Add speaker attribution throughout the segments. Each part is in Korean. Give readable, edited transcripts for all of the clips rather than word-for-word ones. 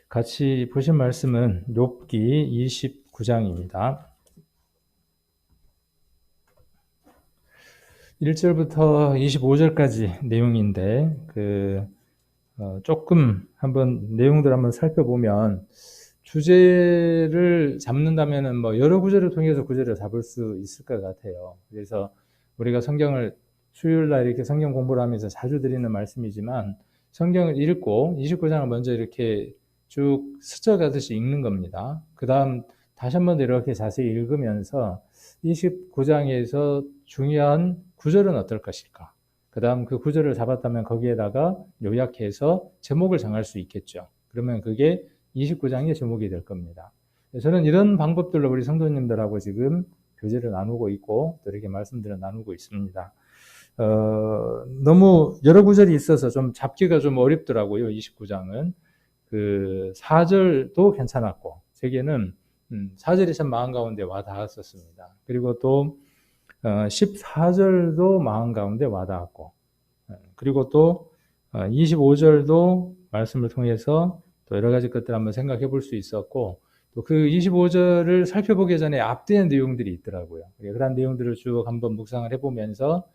Speaker 1: 같이 보실 말씀은 욥기 29장입니다. 1절부터 25절까지 내용인데 조금 한번 내용들 한번 살펴보면 주제를 잡는다면은 여러 구절을 통해서 구절을 잡을 수 있을 것 같아요. 그래서 우리가 성경을 수요일 날 이렇게 성경 공부를 하면서 자주 드리는 말씀이지만 성경을 읽고 29장을 먼저 이렇게 쭉 스쳐가듯이 읽는 겁니다. 그 다음 다시 한번 이렇게 자세히 읽으면서 29장에서 중요한 구절은 어떨 것일까? 그 다음 그 구절을 잡았다면 거기에다가 요약해서 제목을 정할 수 있겠죠. 그러면 그게 29장의 제목이 될 겁니다. 저는 이런 방법들로 우리 성도님들하고 지금 교제를 나누고 있고 또 이렇게 말씀들을 나누고 있습니다. 너무 여러 구절이 있어서 좀 잡기가 좀 어렵더라고요. 29장은. 4절도 괜찮았고, 제게는 4절이 참 마음 가운데 와 닿았었습니다. 그리고 또 14절도 마음 가운데 와 닿았고, 그리고 또 25절도 말씀을 통해서 또 여러 가지 것들 한번 생각해 볼 수 있었고, 또 그 25절을 살펴보기 전에 앞뒤의 내용들이 있더라고요. 그런 내용들을 쭉 한번 묵상을 해보면서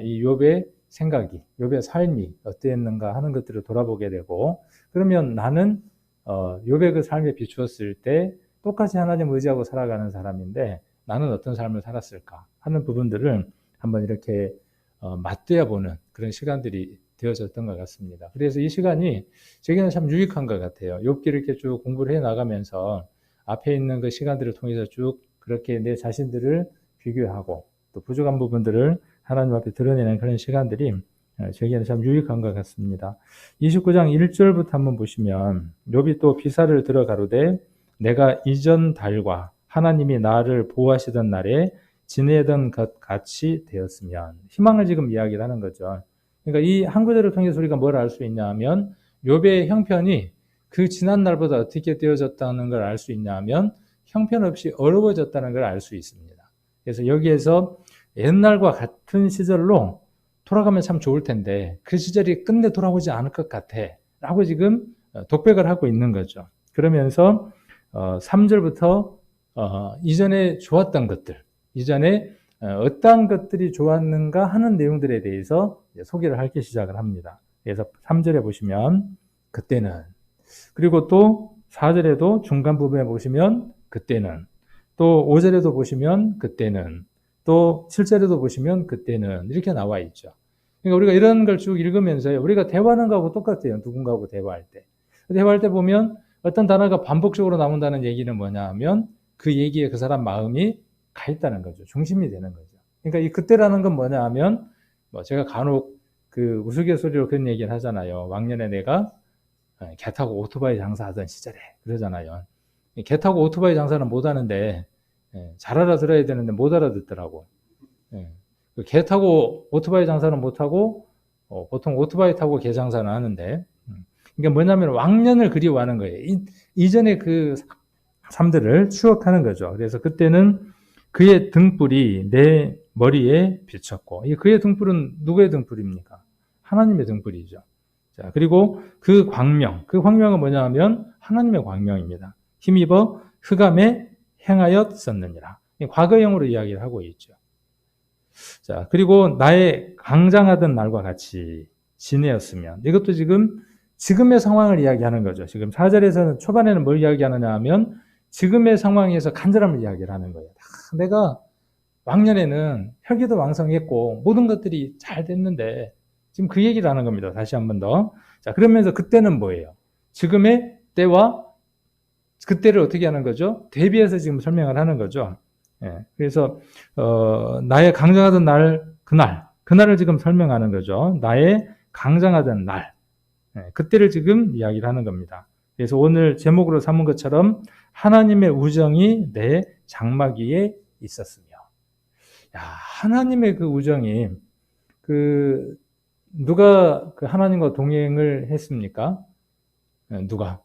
Speaker 1: 이 욥의 생각이, 욥의 삶이 어땠는가 하는 것들을 돌아보게 되고, 그러면 나는 욥의 그 삶에 비추었을 때 똑같이 하나님 의지하고 살아가는 사람인데 나는 어떤 삶을 살았을까 하는 부분들을 한번 이렇게 맞대어 보는 그런 시간들이 되어졌던 것 같습니다. 그래서 이 시간이 제게는 참 유익한 것 같아요. 욥기를 이렇게 쭉 공부를 해 나가면서 앞에 있는 그 시간들을 통해서 쭉 그렇게 내 자신들을 비교하고 또 부족한 부분들을 하나님 앞에 드러내는 그런 시간들이 저에게는 참 유익한 것 같습니다. 29장 1절부터 한번 보시면 욥이 또 비사를 들어 가로되 내가 이전 달과 하나님이 나를 보호하시던 날에 지내던 것 같이 되었으면, 희망을 지금 이야기를 하는 거죠. 그러니까 이 한 구절을 통해서 우리가 뭘 알 수 있냐 하면 욥의 형편이 그 지난 날보다 어떻게 되어졌다는 걸 알 수 있냐 하면 형편없이 어려워졌다는 걸 알 수 있습니다. 그래서 여기에서 옛날과 같은 시절로 돌아가면 참 좋을 텐데 그 시절이 끝내 돌아오지 않을 것 같아 라고 지금 독백을 하고 있는 거죠. 그러면서 3절부터 이전에 좋았던 것들, 이전에 어떤 것들이 좋았는가 하는 내용들에 대해서 소개를 하기 시작을 합니다. 그래서 3절에 보시면 그때는, 그리고 또 4절에도 중간 부분에 보시면 그때는, 또 5절에도 보시면 그때는, 또 7절에도 보시면 그때는 이렇게 나와 있죠. 그러니까 우리가 이런 걸 쭉 읽으면서 우리가 대화하는 거하고 똑같아요. 누군가하고 대화할 때. 대화할 때 보면 어떤 단어가 반복적으로 나온다는 얘기는 뭐냐 하면 그 얘기에 그 사람 마음이 가 있다는 거죠. 중심이 되는 거죠. 그러니까 이 그때라는 건 뭐냐 하면 제가 간혹 그 우스갯소리로 그런 얘기를 하잖아요. 왕년에 내가 개 타고 오토바이 장사하던 시절에 그러잖아요. 개 타고 오토바이 장사는 못 하는데 잘 알아들어야 되는데 못 알아듣더라고. 개 타고 오토바이 장사는 못하고 보통 오토바이 타고 개 장사는 하는데, 그러니까 뭐냐면 왕년을 그리워하는 거예요. 이전의 그 삶들을 추억하는 거죠. 그래서 그때는 그의 등불이 내 머리에 비쳤고, 이 그의 등불은 누구의 등불입니까? 하나님의 등불이죠. 자, 그리고 그 광명은 뭐냐 하면 하나님의 광명입니다. 힘입어 흑암에 행하였었느니라. 과거형으로 이야기를 하고 있죠. 자, 그리고 나의 강장하던 날과 같이 지내었으면, 이것도 지금의 상황을 이야기하는 거죠. 지금 4절에서는 초반에는 뭘 이야기하느냐 하면 지금의 상황에서 간절함을 이야기를 하는 거예요. 내가 왕년에는 혈기도 왕성했고 모든 것들이 잘 됐는데 지금 그 얘기를 하는 겁니다. 다시 한 번 더. 자, 그러면서 그때는 뭐예요? 지금의 때와 그때를 어떻게 하는 거죠? 대비해서 지금 설명을 하는 거죠. 그래서 나의 강장하던 날, 그날을 지금 설명하는 거죠. 나의 강장하던 날, 그때를 지금 이야기를 하는 겁니다. 그래서 오늘 제목으로 삼은 것처럼 하나님의 우정이 내 장막 위에 있었으며, 하나님의 그 우정이 누가 그 하나님과 동행을 했습니까? 누가?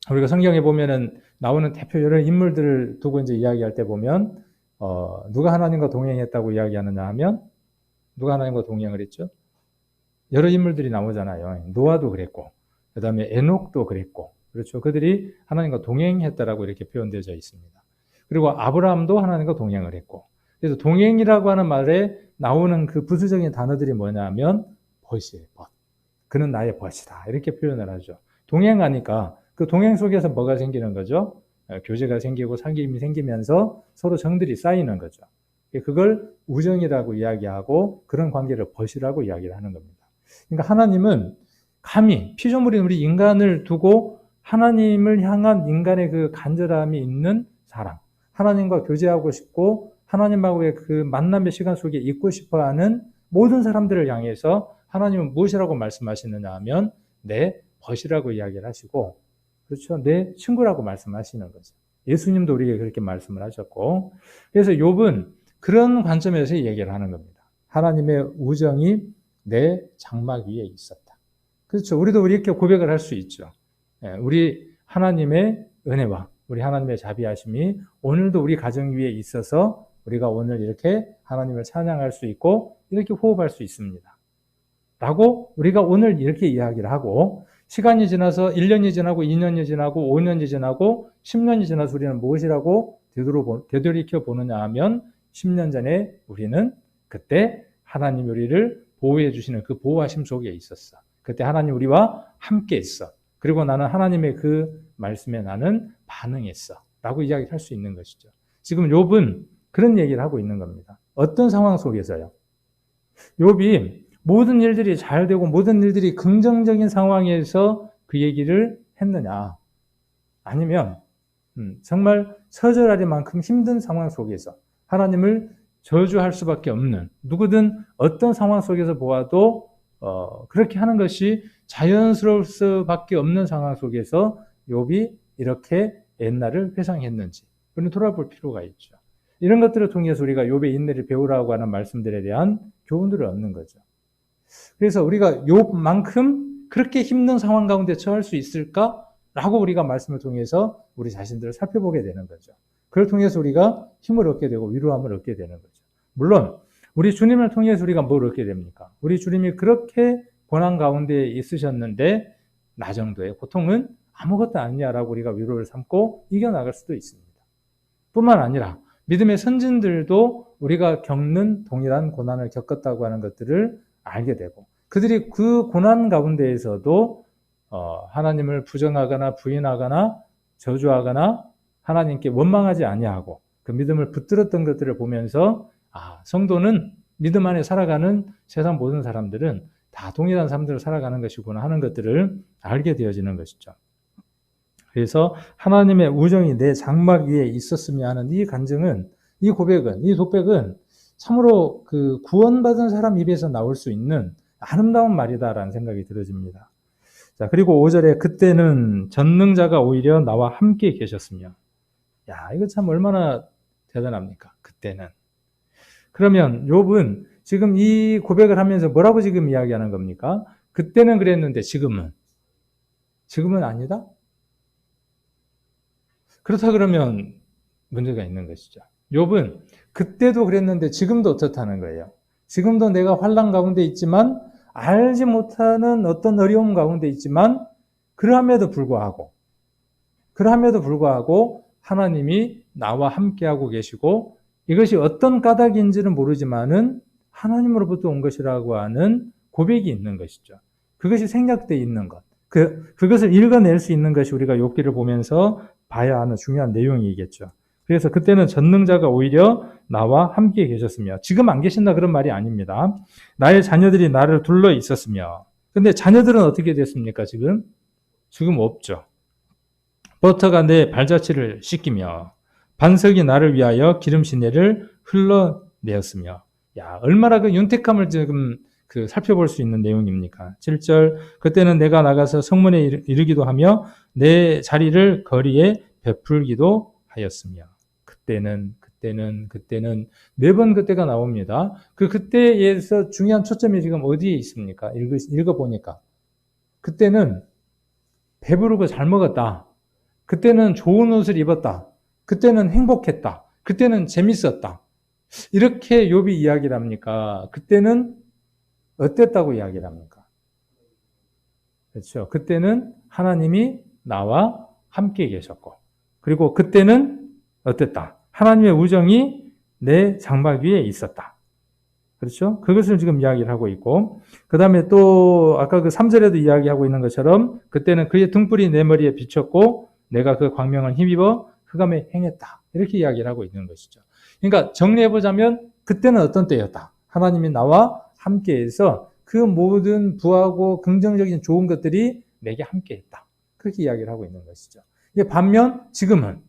Speaker 1: 우리가 성경에 보면은 나오는 대표 여러 인물들을 두고 이제 이야기할 때 보면 누가 하나님과 동행했다고 이야기하느냐 하면 누가 하나님과 동행을 했죠? 여러 인물들이 나오잖아요. 노아도 그랬고, 그 다음에 에녹도 그랬고, 그렇죠. 그들이 하나님과 동행했다라고 이렇게 표현되어져 있습니다. 그리고 아브라함도 하나님과 동행을 했고, 그래서 동행이라고 하는 말에 나오는 그 부수적인 단어들이 뭐냐면 벗이에요. 벗. 그는 나의 벗이다. 이렇게 표현을 하죠. 동행하니까 그 동행 속에서 뭐가 생기는 거죠? 교제가 생기고 사귐이 생기면서 서로 정들이 쌓이는 거죠. 그걸 우정이라고 이야기하고 그런 관계를 벗이라고 이야기를 하는 겁니다. 그러니까 하나님은 감히 피조물인 우리 인간을 두고 하나님을 향한 인간의 그 간절함이 있는 사람, 하나님과 교제하고 싶고 하나님하고의 그 만남의 시간 속에 있고 싶어하는 모든 사람들을 향해서 하나님은 무엇이라고 말씀하시느냐 하면 내 벗이라고 이야기를 하시고, 그렇죠, 내 친구라고 말씀하시는 거죠. 예수님도 우리에게 그렇게 말씀을 하셨고, 그래서 욥은 그런 관점에서 얘기를 하는 겁니다. 하나님의 우정이 내 장막 위에 있었다. 그렇죠. 우리도 이렇게 고백을 할 수 있죠. 우리 하나님의 은혜와 우리 하나님의 자비하심이 오늘도 우리 가정 위에 있어서 우리가 오늘 이렇게 하나님을 찬양할 수 있고 이렇게 호흡할 수 있습니다. 라고 우리가 오늘 이렇게 이야기를 하고, 시간이 지나서 1년이 지나고 2년이 지나고 5년이 지나고 10년이 지나서 우리는 무엇이라고 되돌이켜 보느냐 하면 10년 전에 우리는 그때 하나님 우리를 보호해 주시는 그 보호하심 속에 있었어. 그때 하나님 우리와 함께 있어. 그리고 나는 하나님의 그 말씀에 나는 반응했어. 라고 이야기를 할 수 있는 것이죠. 지금 욥은 그런 얘기를 하고 있는 겁니다. 어떤 상황 속에서요? 욥이 모든 일들이 잘 되고 모든 일들이 긍정적인 상황에서 그 얘기를 했느냐? 아니면 정말 처절하리만큼 힘든 상황 속에서 하나님을 저주할 수밖에 없는, 누구든 어떤 상황 속에서 보아도 그렇게 하는 것이 자연스러울 수밖에 없는 상황 속에서 욥이 이렇게 옛날을 회상했는지 우리는 돌아볼 필요가 있죠. 이런 것들을 통해서 우리가 욥의 인내를 배우라고 하는 말씀들에 대한 교훈들을 얻는 거죠. 그래서 우리가 욥만큼 그렇게 힘든 상황 가운데 처할 수 있을까라고 우리가 말씀을 통해서 우리 자신들을 살펴보게 되는 거죠. 그걸 통해서 우리가 힘을 얻게 되고 위로함을 얻게 되는 거죠. 물론 우리 주님을 통해서 우리가 뭘 얻게 됩니까? 우리 주님이 그렇게 고난 가운데 있으셨는데 나 정도의 고통은 아무것도 아니냐라고 우리가 위로를 삼고 이겨나갈 수도 있습니다. 뿐만 아니라 믿음의 선진들도 우리가 겪는 동일한 고난을 겪었다고 하는 것들을 알게 되고, 그들이 그 고난 가운데에서도 하나님을 부정하거나 부인하거나 저주하거나 하나님께 원망하지 아니하고 그 믿음을 붙들었던 것들을 보면서 성도는 믿음 안에 살아가는 세상 모든 사람들은 다 동일한 삶들을 살아가는 것이구나 하는 것들을 알게 되어지는 것이죠. 그래서 하나님의 우정이 내 장막 위에 있었으며 하는 이 간증은, 이 고백은, 이 독백은 참으로 그 구원받은 사람 입에서 나올 수 있는 아름다운 말이다라는 생각이 들어집니다. 자, 그리고 5절에 그때는 전능자가 오히려 나와 함께 계셨으며. 야, 이거 참 얼마나 대단합니까? 그때는. 그러면 욥은 지금 이 고백을 하면서 뭐라고 지금 이야기하는 겁니까? 그때는 그랬는데 지금은 아니다? 그렇다 그러면 문제가 있는 것이죠. 욥은 그때도 그랬는데 지금도 어떻다는 거예요. 지금도 내가 환난 가운데 있지만 알지 못하는 어떤 어려움 가운데 있지만 그럼에도 불구하고 하나님이 나와 함께하고 계시고 이것이 어떤 까닭인지는 모르지만은 하나님으로부터 온 것이라고 하는 고백이 있는 것이죠. 그것이 생략되어 있는 것. 그것을 읽어낼 수 있는 것이 우리가 욥기를 보면서 봐야 하는 중요한 내용이겠죠. 그래서 그때는 전능자가 오히려 나와 함께 계셨으며, 지금 안 계신다 그런 말이 아닙니다. 나의 자녀들이 나를 둘러 있었으며. 근데 자녀들은 어떻게 됐습니까? 지금 없죠. 버터가 내 발자취를 씻기며 반석이 나를 위하여 기름 시내를 흘러내었으며. 야, 얼마나 그 윤택함을 지금 살펴볼 수 있는 내용입니까? 7절, 그때는 내가 나가서 성문에 이르기도 하며 내 자리를 거리에 베풀기도 하였으며. 그때는 네 번 그때가 나옵니다. 그때에서 중요한 초점이 지금 어디에 있습니까? 읽어보니까 그때는 배부르고 잘 먹었다. 그때는 좋은 옷을 입었다. 그때는 행복했다. 그때는 재밌었다. 이렇게 욥이 이야기를 합니까? 그때는 어땠다고 이야기를 합니까? 그렇죠. 그때는 하나님이 나와 함께 계셨고, 그리고 그때는 어땠다? 하나님의 우정이 내 장막 위에 있었다. 그렇죠? 그것을 지금 이야기를 하고 있고, 그 다음에 또 아까 그 3절에도 이야기하고 있는 것처럼 그때는 그의 등불이 내 머리에 비쳤고 내가 그 광명을 힘입어 흑암에 행했다. 이렇게 이야기를 하고 있는 것이죠. 그러니까 정리해보자면 그때는 어떤 때였다. 하나님이 나와 함께해서 그 모든 부하고 긍정적인 좋은 것들이 내게 함께했다. 그렇게 이야기를 하고 있는 것이죠. 반면 지금은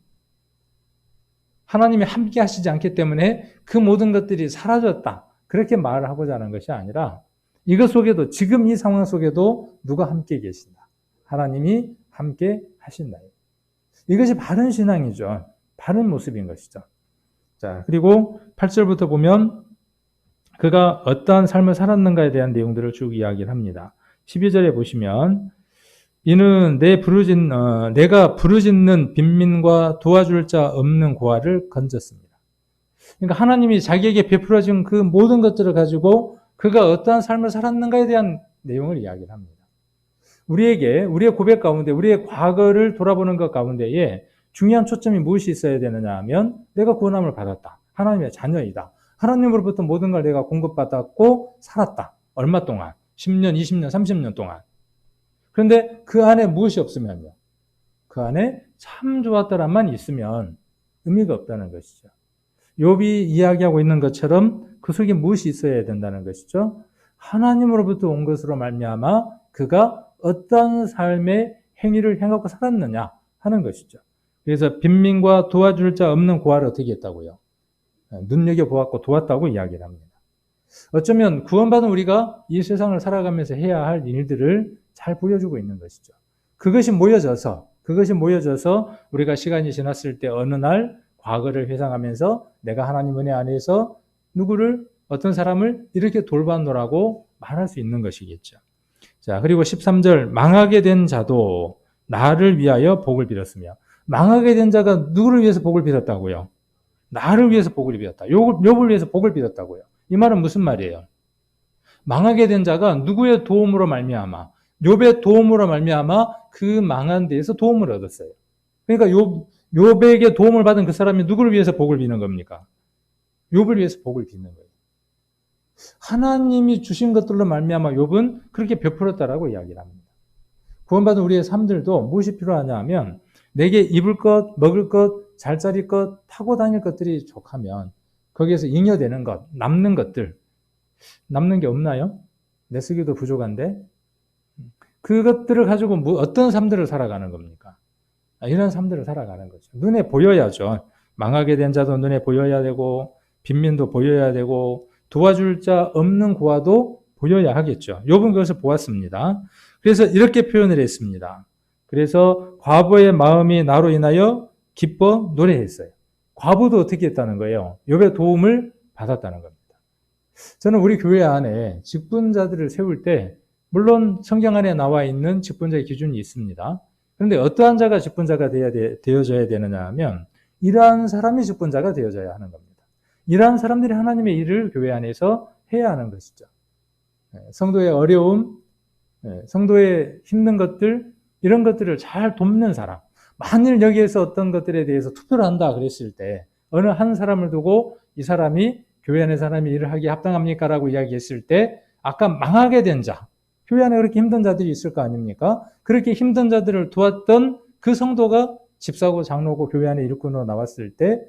Speaker 1: 하나님이 함께 하시지 않기 때문에 그 모든 것들이 사라졌다. 그렇게 말을 하고자 하는 것이 아니라 이것 속에도 지금 이 상황 속에도 누가 함께 계신다. 하나님이 함께 하신다. 이것이 바른 신앙이죠. 바른 모습인 것이죠. 자, 그리고 8절부터 보면 그가 어떠한 삶을 살았는가에 대한 내용들을 쭉 이야기를 합니다. 12절에 보시면 이는 내가 부르짖는 빈민과 도와줄 자 없는 고아를 건졌습니다. 그러니까 하나님이 자기에게 베풀어준 그 모든 것들을 가지고 그가 어떠한 삶을 살았는가에 대한 내용을 이야기를 합니다. 우리에게 우리의 고백 가운데 우리의 과거를 돌아보는 것 가운데에 중요한 초점이 무엇이 있어야 되느냐 하면 내가 구원함을 받았다. 하나님의 자녀이다. 하나님으로부터 모든 걸 내가 공급받았고 살았다. 얼마 동안? 10년, 20년, 30년 동안. 그런데 그 안에 무엇이 없으면요. 그 안에 참 좋았다란만 있으면 의미가 없다는 것이죠. 욥이 이야기하고 있는 것처럼 그 속에 무엇이 있어야 된다는 것이죠. 하나님으로부터 온 것으로 말미암아 그가 어떤 삶의 행위를 행하고 살았느냐 하는 것이죠. 그래서 빈민과 도와줄 자 없는 고아를 어떻게 했다고요? 눈여겨보았고 도왔다고 이야기를 합니다. 어쩌면 구원받은 우리가 이 세상을 살아가면서 해야 할 일들을 잘 보여주고 있는 것이죠. 그것이 모여져서 우리가 시간이 지났을 때 어느 날 과거를 회상하면서 내가 하나님 은혜 안에서 어떤 사람을 이렇게 돌봤노라고 말할 수 있는 것이겠죠. 자, 그리고 13절, 망하게 된 자도 나를 위하여 복을 빌었으며, 망하게 된 자가 누구를 위해서 복을 빌었다고요? 나를 위해서 복을 빌었다. 욥을 위해서 복을 빌었다고요. 이 말은 무슨 말이에요? 망하게 된 자가 누구의 도움으로 말미암아, 욥의 도움으로 말미암아 그 망한 데에서 도움을 얻었어요. 그러니까 욥에게 도움을 받은 그 사람이 누구를 위해서 복을 비는 겁니까? 욥을 위해서 복을 비는 거예요. 하나님이 주신 것들로 말미암아 욥은 그렇게 베풀었다라고 이야기를 합니다. 구원받은 우리의 삶들도 무엇이 필요하냐 하면 내게 입을 것, 먹을 것, 잘 자릴 것, 타고 다닐 것들이 족하면 거기에서 잉여되는 것, 남는 것들, 남는 게 없나요? 내 쓰기도 부족한데 그것들을 가지고 어떤 삶들을 살아가는 겁니까? 이런 삶들을 살아가는 거죠. 눈에 보여야죠. 망하게 된 자도 눈에 보여야 되고 빈민도 보여야 되고 도와줄 자 없는 고아도 보여야 하겠죠. 욥은 그것을 보았습니다. 그래서 이렇게 표현을 했습니다. 그래서 과부의 마음이 나로 인하여 기뻐 노래했어요. 과부도 어떻게 했다는 거예요? 욥의 도움을 받았다는 겁니다. 저는 우리 교회 안에 직분자들을 세울 때 물론 성경 안에 나와 있는 직분자의 기준이 있습니다. 그런데 어떠한 자가 직분자가 되어져야 되느냐 하면 이러한 사람이 직분자가 되어져야 하는 겁니다. 이러한 사람들이 하나님의 일을 교회 안에서 해야 하는 것이죠. 성도의 어려움, 성도의 힘든 것들, 이런 것들을 잘 돕는 사람. 만일 여기에서 어떤 것들에 대해서 투표를 한다 그랬을 때 어느 한 사람을 두고 이 사람이 교회 안에 사람이 일을 하기에 합당합니까? 라고 이야기했을 때 아까 망하게 된 자, 교회 안에 그렇게 힘든 자들이 있을 거 아닙니까? 그렇게 힘든 자들을 도왔던 그 성도가 집사고 장로고 교회 안에 일꾼으로 나왔을 때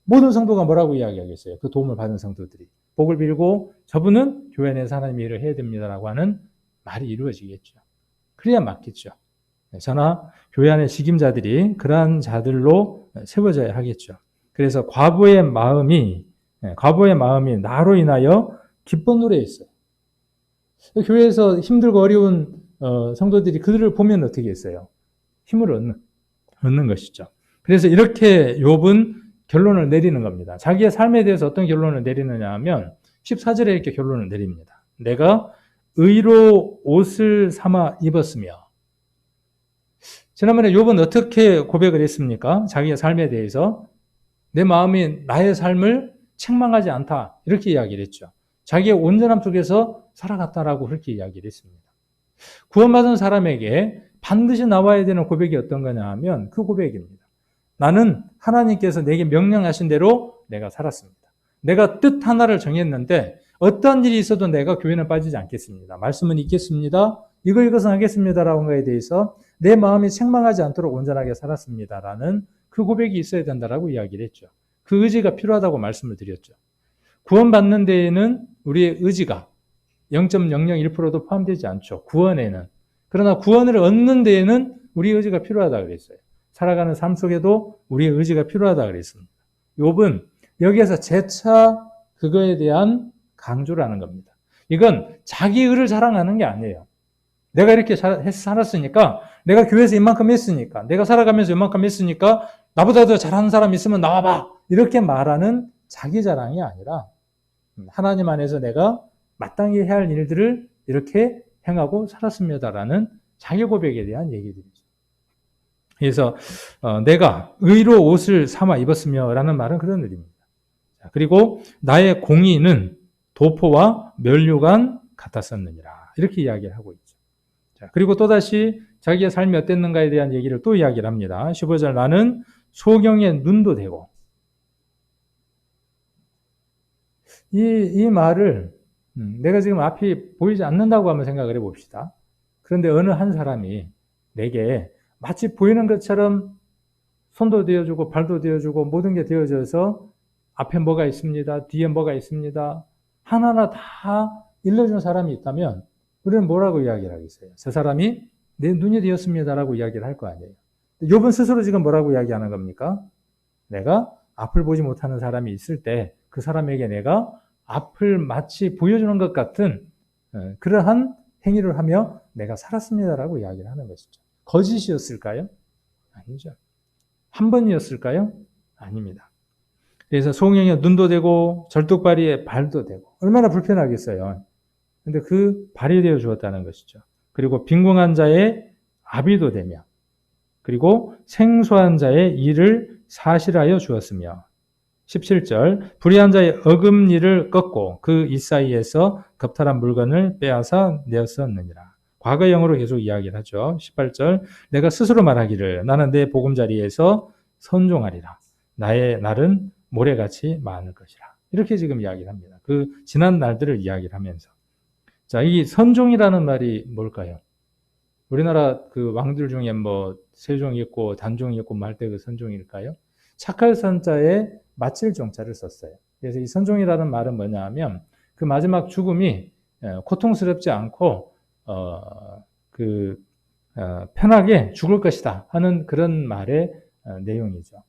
Speaker 1: 모든 성도가 뭐라고 이야기하겠어요? 그 도움을 받은 성도들이. 복을 빌고 저분은 교회 안에서 하나님의 일을 해야 됩니다라고 하는 말이 이루어지겠죠. 그래야 맞겠죠. 저나 교회 안의 직임자들이 그러한 자들로 세워져야 하겠죠. 그래서 과부의 마음이 나로 인하여 기뻐 노래했어요. 교회에서 힘들고 어려운 성도들이 그들을 보면 어떻게 했어요? 힘을 얻는 것이죠. 그래서 이렇게 욥은 결론을 내리는 겁니다. 자기의 삶에 대해서 어떤 결론을 내리느냐 하면 14절에 이렇게 결론을 내립니다. 내가 의로 옷을 삼아 입었으며. 지난번에 욥은 어떻게 고백을 했습니까? 자기의 삶에 대해서 내 마음이 나의 삶을 책망하지 않다 이렇게 이야기를 했죠. 자기의 온전함 속에서 살아갔다라고 그렇게 이야기를 했습니다. 구원받은 사람에게 반드시 나와야 되는 고백이 어떤 거냐 하면 그 고백입니다. 나는 하나님께서 내게 명령하신 대로 내가 살았습니다. 내가 뜻 하나를 정했는데 어떤 일이 있어도 내가 교회는 빠지지 않겠습니다. 말씀은 읽겠습니다. 이것은 하겠습니다라는 거에 대해서 내 마음이 책망하지 않도록 온전하게 살았습니다라는 그 고백이 있어야 된다라고 이야기를 했죠. 그 의지가 필요하다고 말씀을 드렸죠. 구원받는 데에는 우리의 의지가 0.001%도 포함되지 않죠. 구원에는. 그러나 구원을 얻는 데에는 우리의 의지가 필요하다 그랬어요. 살아가는 삶 속에도 우리의 의지가 필요하다 그랬습니다. 욥은 여기에서 재차 그거에 대한 강조를 하는 겁니다. 이건 자기 의를 자랑하는 게 아니에요. 내가 이렇게 살았으니까, 내가 교회에서 이만큼 했으니까, 내가 살아가면서 이만큼 했으니까 나보다 더 잘하는 사람 있으면 나와봐. 이렇게 말하는 자기 자랑이 아니라 하나님 안에서 내가 마땅히 해야 할 일들을 이렇게 행하고 살았습니다라는 자기 고백에 대한 얘기들이죠. 그래서 내가 의로 옷을 삼아 입었으며 라는 말은 그런 의미입니다. 그리고 나의 공의는 도포와 면류관 같았었느니라 이렇게 이야기를 하고 있죠. 자, 그리고 또다시 자기의 삶이 어땠는가에 대한 얘기를 또 이야기를 합니다. 15절 나는 소경의 눈도 되고 이 말을 내가 지금 앞이 보이지 않는다고 한번 생각을 해봅시다. 그런데 어느 한 사람이 내게 마치 보이는 것처럼 손도 되어주고 발도 되어주고 모든 게 되어져서 앞에 뭐가 있습니다. 뒤에 뭐가 있습니다. 하나하나 다 일러주는 사람이 있다면 우리는 뭐라고 이야기를 하겠어요? 저 사람이 내 눈이 되었습니다라고 이야기를 할 거 아니에요. 욥은 스스로 지금 뭐라고 이야기하는 겁니까? 내가 앞을 보지 못하는 사람이 있을 때 그 사람에게 내가 앞을 마치 보여주는 것 같은 그러한 행위를 하며 내가 살았습니다라고 이야기를 하는 것이죠. 거짓이었을까요? 아니죠. 한 번이었을까요? 아닙니다. 그래서 소경의 눈도 되고 절뚝발이의 발도 되고 얼마나 불편하겠어요. 근데 그 발이 되어 주었다는 것이죠. 그리고 빈궁한 자의 아비도 되며 그리고 생소한 자의 일을 사실하여 주었으며 17절 불의한 자의 어금니를 꺾고 그 이사이에서 겁탈한 물건을 빼앗아 내었었느니라. 과거형으로 계속 이야기를 하죠. 18절 내가 스스로 말하기를 나는 내 보금자리에서 선종하리라. 나의 날은 모래같이 많을 것이라. 이렇게 지금 이야기를 합니다. 그 지난 날들을 이야기를 하면서. 자, 이 선종이라는 말이 뭘까요? 우리나라 그 왕들 중에 뭐 세종이 있고 단종이 있고 말 때 그 선종일까요? 착할 선자에 마칠 종자를 썼어요. 그래서 이 선종이라는 말은 뭐냐 하면 그 마지막 죽음이 고통스럽지 않고 편하게 죽을 것이다 하는 그런 말의 내용이죠.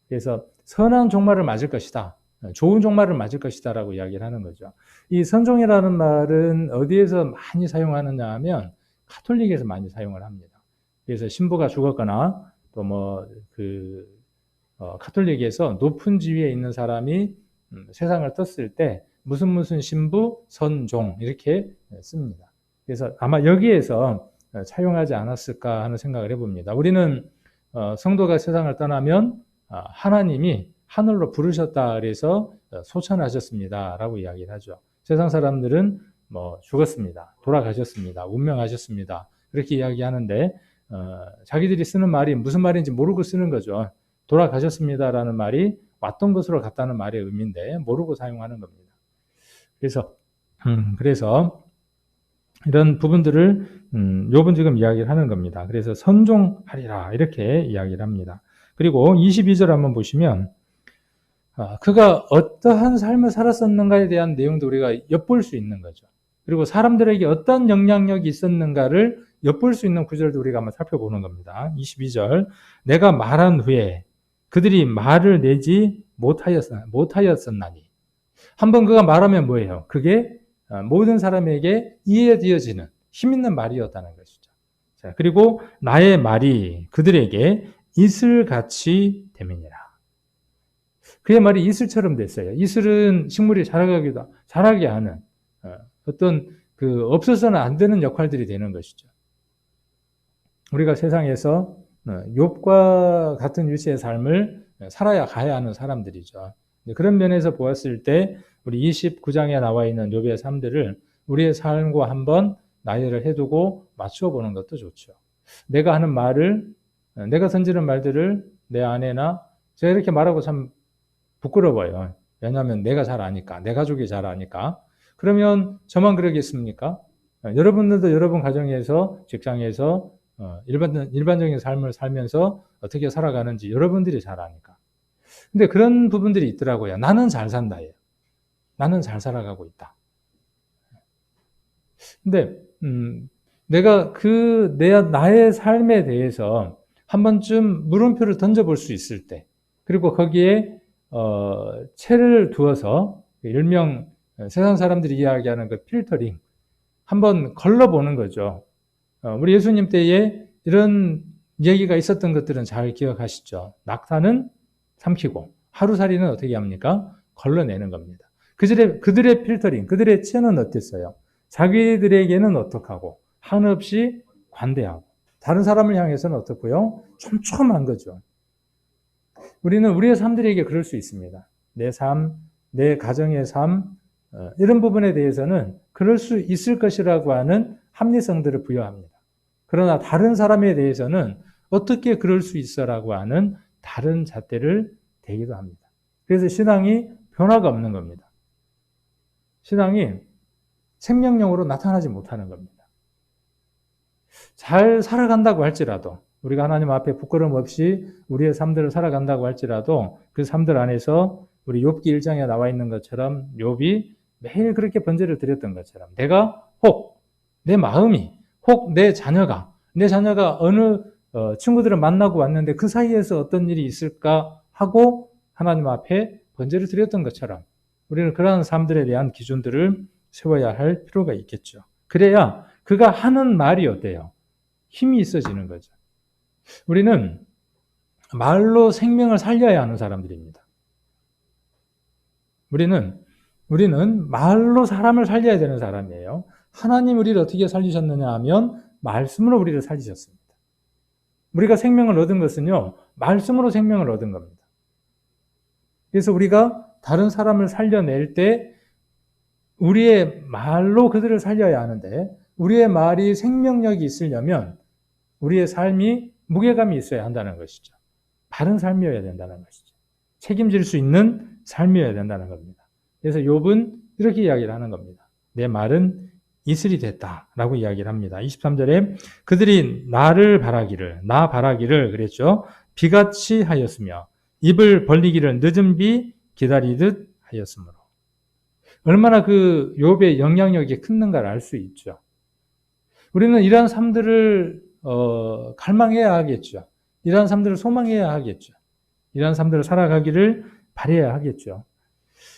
Speaker 1: 그래서 선한 종말을 맞을 것이다. 좋은 종말을 맞을 것이다 라고 이야기를 하는 거죠. 이 선종이라는 말은 어디에서 많이 사용하느냐 하면 가톨릭에서 많이 사용을 합니다. 그래서 신부가 죽었거나 또 가톨릭에서 높은 지위에 있는 사람이 세상을 떴을 때 무슨 신부, 선종 이렇게 씁니다. 그래서 아마 여기에서 차용하지 않았을까 하는 생각을 해봅니다. 우리는 성도가 세상을 떠나면 하나님이 하늘로 부르셨다 그래서 소천하셨습니다 라고 이야기를 하죠. 세상 사람들은 죽었습니다. 돌아가셨습니다. 운명하셨습니다. 그렇게 이야기하는데 자기들이 쓰는 말이 무슨 말인지 모르고 쓰는 거죠. 돌아가셨습니다라는 말이 왔던 것으로 갔다는 말의 의미인데 모르고 사용하는 겁니다. 그래서 이런 부분들을 욥은 지금 이야기를 하는 겁니다. 그래서 선종하리라 이렇게 이야기를 합니다. 그리고 22절 한번 보시면 그가 어떠한 삶을 살았었는가에 대한 내용도 우리가 엿볼 수 있는 거죠. 그리고 사람들에게 어떤 영향력이 있었는가를 엿볼 수 있는 구절도 우리가 한번 살펴보는 겁니다. 22절 내가 말한 후에 그들이 말을 내지 못하였었나니 한번 그가 말하면 뭐예요? 그게 모든 사람에게 이해되어지는 힘있는 말이었다는 것이죠. 자, 그리고 나의 말이 그들에게 이슬같이 됨이니라. 그의 말이 이슬처럼 됐어요. 이슬은 식물이 자라게 하는 어떤 없어서는 안 되는 역할들이 되는 것이죠. 우리가 세상에서 욥과 같은 유치의 삶을 살아야 가야 하는 사람들이죠. 그런 면에서 보았을 때 우리 29장에 나와 있는 욥의 삶들을 우리의 삶과 한번 나열을 해두고 맞추어 보는 것도 좋죠. 내가 하는 말을, 내가 던지는 말들을 내 아내나 제가 이렇게 말하고 참 부끄러워요. 왜냐하면 내가 잘 아니까, 내 가족이 잘 아니까. 그러면 저만 그러겠습니까? 여러분들도 여러분 가정에서, 직장에서 일반적인 삶을 살면서 어떻게 살아가는지 여러분들이 잘 아니까. 근데 그런 부분들이 있더라고요. 나는 잘 산다예요. 나는 잘 살아가고 있다. 근데 내가 나의 삶에 대해서 한 번쯤 물음표를 던져볼 수 있을 때, 그리고 거기에 채를 두어서 일명 세상 사람들이 이야기하는 그 필터링 한번 걸러보는 거죠. 우리 예수님 때에 이런 얘기가 있었던 것들은 잘 기억하시죠. 낙타는 삼키고 하루살이는 어떻게 합니까? 걸러내는 겁니다. 그들의 필터링, 그들의 채는 어땠어요? 자기들에게는 어떡하고 한없이 관대하고 다른 사람을 향해서는 어떻고요? 촘촘한 거죠. 우리는 우리의 삶들에게 그럴 수 있습니다. 내 삶, 내 가정의 삶, 이런 부분에 대해서는 그럴 수 있을 것이라고 하는 합리성들을 부여합니다. 그러나 다른 사람에 대해서는 어떻게 그럴 수 있어라고 하는 다른 잣대를 대기도 합니다. 그래서 신앙이 변화가 없는 겁니다. 신앙이 생명력으로 나타나지 못하는 겁니다. 잘 살아간다고 할지라도 우리가 하나님 앞에 부끄러움 없이 우리의 삶들을 살아간다고 할지라도 그 삶들 안에서 우리 욥기 1장에 나와 있는 것처럼 욥이 매일 그렇게 번제를 드렸던 것처럼 내가 혹 내 마음이 혹 내 자녀가 어느 친구들을 만나고 왔는데 그 사이에서 어떤 일이 있을까 하고 하나님 앞에 번제를 드렸던 것처럼 우리는 그러한 삶들에 대한 기준들을 세워야 할 필요가 있겠죠. 그래야 그가 하는 말이 어때요? 힘이 있어지는 거죠. 우리는 말로 생명을 살려야 하는 사람들입니다. 우리는 말로 사람을 살려야 되는 사람이에요. 하나님 우리를 어떻게 살리셨느냐 하면 말씀으로 우리를 살리셨습니다. 우리가 생명을 얻은 것은요, 말씀으로 생명을 얻은 겁니다. 그래서 우리가 다른 사람을 살려낼 때 우리의 말로 그들을 살려야 하는데 우리의 말이 생명력이 있으려면 우리의 삶이 무게감이 있어야 한다는 것이죠. 바른 삶이어야 된다는 것이죠. 책임질 수 있는 삶이어야 된다는 겁니다. 그래서 욥은 이렇게 이야기를 하는 겁니다. 내 말은 이슬이 됐다라고 이야기를 합니다. 23절에 그들이 나 바라기를 그랬죠. 비같이 하였으며 입을 벌리기를 늦은 비 기다리듯 하였으므로. 얼마나 그 욥의 영향력이 큰가를 알 수 있죠. 우리는 이러한 삶들을 갈망해야 하겠죠. 이러한 삶들을 소망해야 하겠죠. 이러한 삶들을 살아가기를 바라야 하겠죠.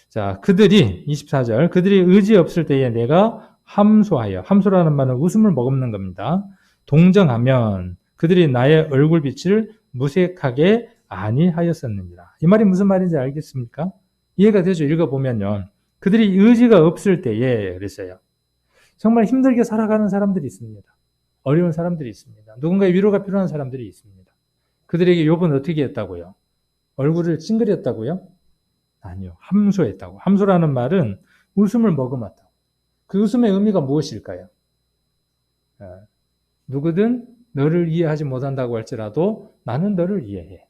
Speaker 1: 자, 24절, 그들이 의지 없을 때에 내가 함소라는 말은 웃음을 머금는 겁니다. 동정하면 그들이 나의 얼굴빛을 무색하게 아니하였었느니라. 이 말이 무슨 말인지 알겠습니까? 이해가 되죠? 읽어보면요. 그들이 의지가 없을 때에 그랬어요. 정말 힘들게 살아가는 사람들이 있습니다. 어려운 사람들이 있습니다. 누군가의 위로가 필요한 사람들이 있습니다. 그들에게 욥은 어떻게 했다고요? 얼굴을 찡그렸다고요? 아니요. 함소했다고. 함소라는 말은 웃음을 머금었다고. 그 웃음의 의미가 무엇일까요? 누구든 너를 이해하지 못한다고 할지라도 나는 너를 이해해.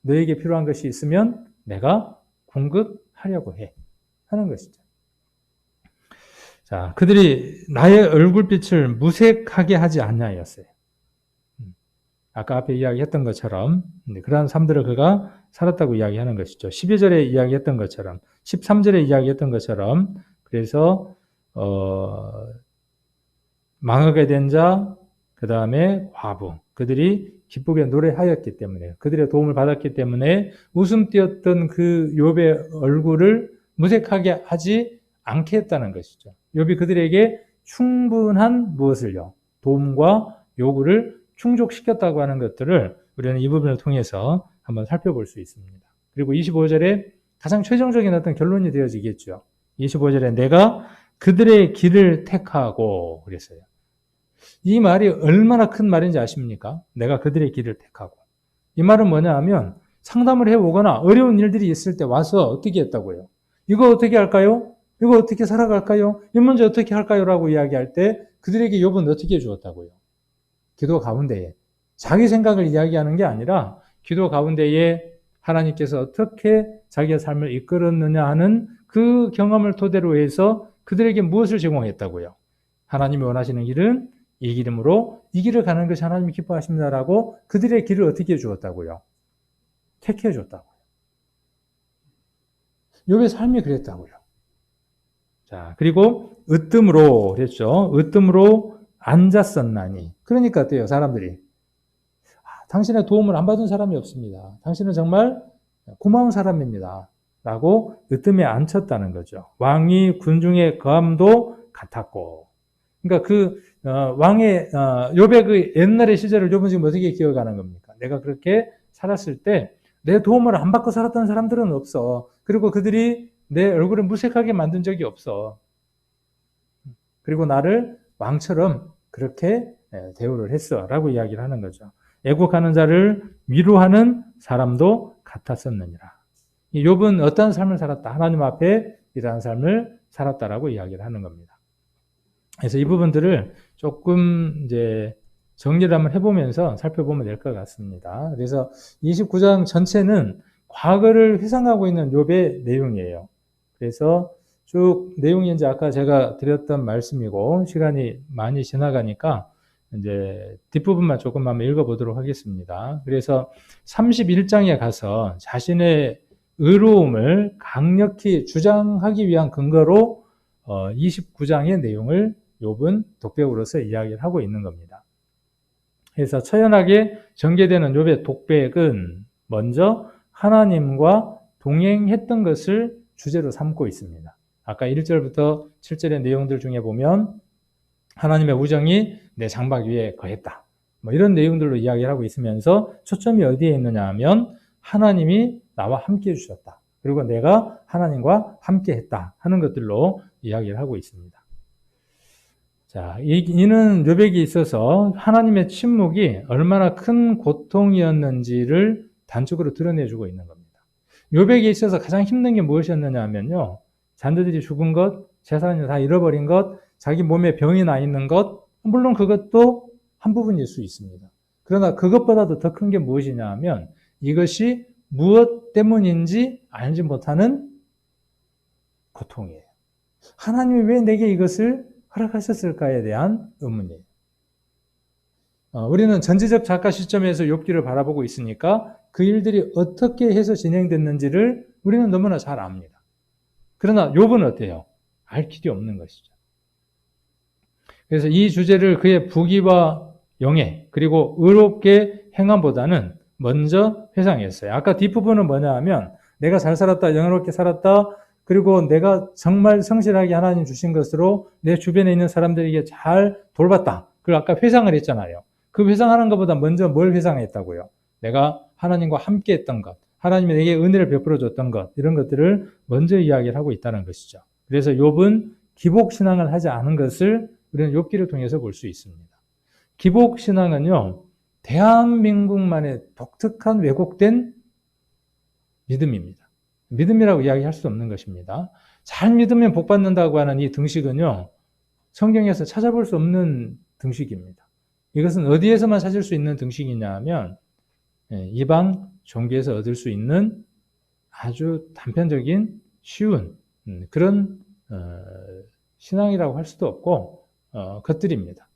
Speaker 1: 너에게 필요한 것이 있으면 내가 공급하려고 해. 하는 것이죠. 자, 그들이 나의 얼굴빛을 무색하게 하지 않냐였어요. 아까 앞에 이야기했던 것처럼 그러한 삶들을 그가 살았다고 이야기하는 것이죠. 12절에 이야기했던 것처럼 13절에 이야기했던 것처럼 그래서 망하게 된 자, 그 다음에 과부 그들이 기쁘게 노래하였기 때문에 그들의 도움을 받았기 때문에 웃음 띄었던 그 욥의 얼굴을 무색하게 하지 않게 했다는 것이죠. 욥이 그들에게 충분한 무엇을요? 도움과 요구를 충족시켰다고 하는 것들을 우리는 이 부분을 통해서 한번 살펴볼 수 있습니다. 그리고 25절에 가장 최종적인 어떤 결론이 되어지겠죠. 25절에 내가 그들의 길을 택하고 그랬어요. 이 말이 얼마나 큰 말인지 아십니까? 내가 그들의 길을 택하고. 이 말은 뭐냐 하면 상담을 해오거나 어려운 일들이 있을 때 와서 어떻게 했다고요? 이거 어떻게 할까요? 이거 어떻게 살아갈까요? 이 문제 어떻게 할까요? 라고 이야기할 때 그들에게 욥은 어떻게 해주었다고요? 기도 가운데에 자기 생각을 이야기하는 게 아니라 기도 가운데에 하나님께서 어떻게 자기의 삶을 이끌었느냐 하는 그 경험을 토대로 해서 그들에게 무엇을 제공했다고요? 하나님이 원하시는 길은 이 길이므로 이 길을 가는 것이 하나님이 기뻐하십니다라고 그들의 길을 어떻게 주었다고요? 택해 줬다고요. 욥의 삶이 그랬다고요. 자, 그리고 으뜸으로 그랬죠. 으뜸으로 앉았었나니. 그러니까 어때요, 사람들이? 당신의 도움을 안 받은 사람이 없습니다. 당신은 정말 고마운 사람입니다. 라고 으뜸에 앉혔다는 거죠. 왕이 군중의 거함도 같았고. 그러니까 왕의 욥의 그 옛날의 시절을 욥은 지금 어떻게 기억하는 겁니까? 내가 그렇게 살았을 때 내 도움을 안 받고 살았던 사람들은 없어. 그리고 그들이 내 얼굴을 무색하게 만든 적이 없어. 그리고 나를 왕처럼 그렇게 대우를 했어. 라고 이야기를 하는 거죠. 애국하는 자를 위로하는 사람도 같았었느니라. 욥은 어떤 삶을 살았다? 하나님 앞에 이러한 삶을 살았다라고 이야기를 하는 겁니다. 그래서 이 부분들을 조금 이제 정리를 한번 해보면서 살펴보면 될 것 같습니다. 그래서 29장 전체는 과거를 회상하고 있는 욥의 내용이에요. 그래서 쭉 내용이 이제 아까 제가 드렸던 말씀이고 시간이 많이 지나가니까 이제 뒷부분만 조금 한번 읽어보도록 하겠습니다. 그래서 31장에 가서 자신의 의로움을 강력히 주장하기 위한 근거로 29장의 내용을 욥은 독백으로서 이야기를 하고 있는 겁니다. 그래서 처연하게 전개되는 욥의 독백은 먼저 하나님과 동행했던 것을 주제로 삼고 있습니다. 아까 1절부터 7절의 내용들 중에 보면 하나님의 우정이 내 장막 위에 거했다. 뭐 이런 내용들로 이야기를 하고 있으면서 초점이 어디에 있느냐 하면 하나님이 나와 함께 해주셨다. 그리고 내가 하나님과 함께 했다 하는 것들로 이야기를 하고 있습니다. 자, 이는 욥에게 있어서 하나님의 침묵이 얼마나 큰 고통이었는지를 단적으로 드러내주고 있는 겁니다. 욥에게 있어서 가장 힘든 게 무엇이었느냐 하면요. 자녀들이 죽은 것, 재산이 다 잃어버린 것, 자기 몸에 병이 나 있는 것, 물론 그것도 한 부분일 수 있습니다. 그러나 그것보다도 더 큰 게 무엇이냐 하면 이것이 무엇 때문인지 알지 못하는 고통이에요. 하나님이 왜 내게 이것을 허락하셨을까에 대한 의문이에요. 우리는 전지적 작가 시점에서 욥기를 바라보고 있으니까 그 일들이 어떻게 해서 진행됐는지를 우리는 너무나 잘 압니다. 그러나 욥은 어때요? 알 길이 없는 것이죠. 그래서 이 주제를 그의 부귀와 영예 그리고 의롭게 행함보다는 먼저 회상했어요. 아까 뒷부분은 뭐냐 하면 내가 잘 살았다, 영예롭게 살았다, 그리고 내가 정말 성실하게 하나님 주신 것으로 내 주변에 있는 사람들에게 잘 돌봤다. 그걸 아까 회상을 했잖아요. 그 회상하는 것보다 먼저 뭘 회상했다고요? 내가 하나님과 함께 했던 것, 하나님이 내게 은혜를 베풀어 줬던 것, 이런 것들을 먼저 이야기를 하고 있다는 것이죠. 그래서 욥은 기복신앙을 하지 않은 것을 우리는 욥기를 통해서 볼 수 있습니다. 기복신앙은요, 대한민국만의 독특한 왜곡된 믿음입니다. 믿음이라고 이야기할 수 없는 것입니다. 잘 믿으면 복 받는다고 하는 이 등식은요, 성경에서 찾아볼 수 없는 등식입니다. 이것은 어디에서만 찾을 수 있는 등식이냐 하면 이방 종교에서 얻을 수 있는 아주 단편적인 쉬운 그런 신앙이라고 할 수도 없고 것들입니다.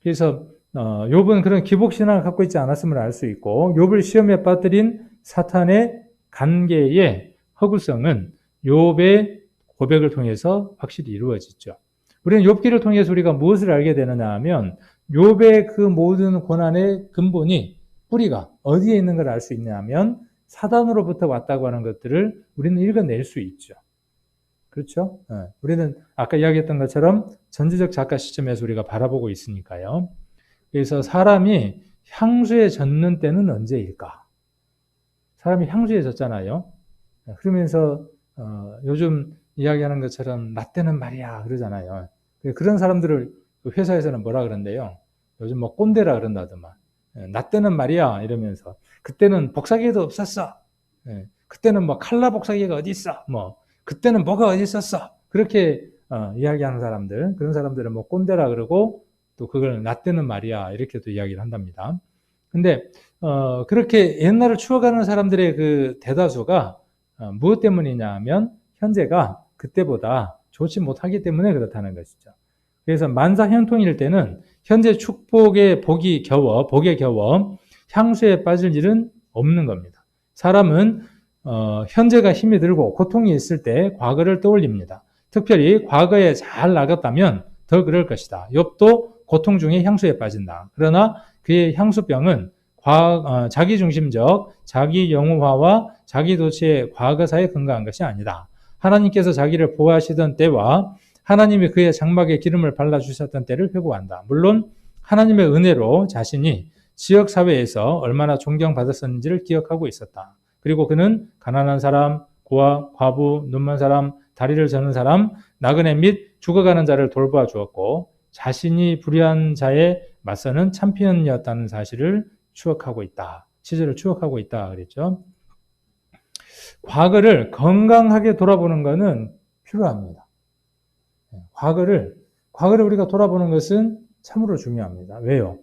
Speaker 1: 그래서 욥은 그런 기복신앙을 갖고 있지 않았음을 알 수 있고 욥을 시험에 빠뜨린 사탄의 관계의 허구성은 욥의 고백을 통해서 확실히 이루어지죠. 우리는 욥기를 통해서 우리가 무엇을 알게 되느냐 하면 욥의 그 모든 고난의 근본이 뿌리가 어디에 있는 걸 알 수 있냐 하면 사단으로부터 왔다고 하는 것들을 우리는 읽어낼 수 있죠. 그렇죠? 우리는 아까 이야기했던 것처럼 전지적 작가 시점에서 우리가 바라보고 있으니까요. 그래서 사람이 향수에 젖는 때는 언제일까? 사람이 향수에 젖잖아요. 그러면서 요즘 이야기하는 것처럼 나 때는 말이야 그러잖아요. 그런 사람들을 회사에서는 뭐라 그런대요? 요즘 뭐 꼰대라 그런다더만. 나 때는 말이야 이러면서 그때는 복사기도 없었어. 그때는 뭐 칼라 복사기가 어디 있어? 뭐 그때는 뭐가 어디 있었어? 그렇게 이야기하는 사람들, 그런 사람들은 뭐 꼰대라 그러고 또 그걸 낫대는 말이야. 이렇게도 이야기를 한답니다. 근데 그렇게 옛날을 추억하는 사람들의 그 대다수가 무엇 때문이냐 하면 현재가 그때보다 좋지 못하기 때문에 그렇다는 것이죠. 그래서 만사 형통일 때는 현재 축복의 복에 겨워 향수에 빠질 일은 없는 겁니다. 사람은 현재가 힘이 들고 고통이 있을 때 과거를 떠올립니다. 특별히 과거에 잘 나갔다면 더 그럴 것이다. 욥도 고통 중에 향수에 빠진다. 그러나 그의 향수병은 자기중심적, 자기 영우화와 자기 도취의 과거사에 근거한 것이 아니다. 하나님께서 자기를 보호하시던 때와 하나님이 그의 장막에 기름을 발라주셨던 때를 회고한다. 물론 하나님의 은혜로 자신이 지역사회에서 얼마나 존경받았었는지를 기억하고 있었다. 그리고 그는 가난한 사람, 고아, 과부, 눈먼 사람, 다리를 저는 사람, 나그네 및 죽어가는 자를 돌보아 주었고 자신이 불의한 자에 맞서는 챔피언이었다는 사실을 추억하고 있다. 시절을 추억하고 있다 그랬죠. 과거를 건강하게 돌아보는 것은 필요합니다. 과거를 우리가 돌아보는 것은 참으로 중요합니다. 왜요?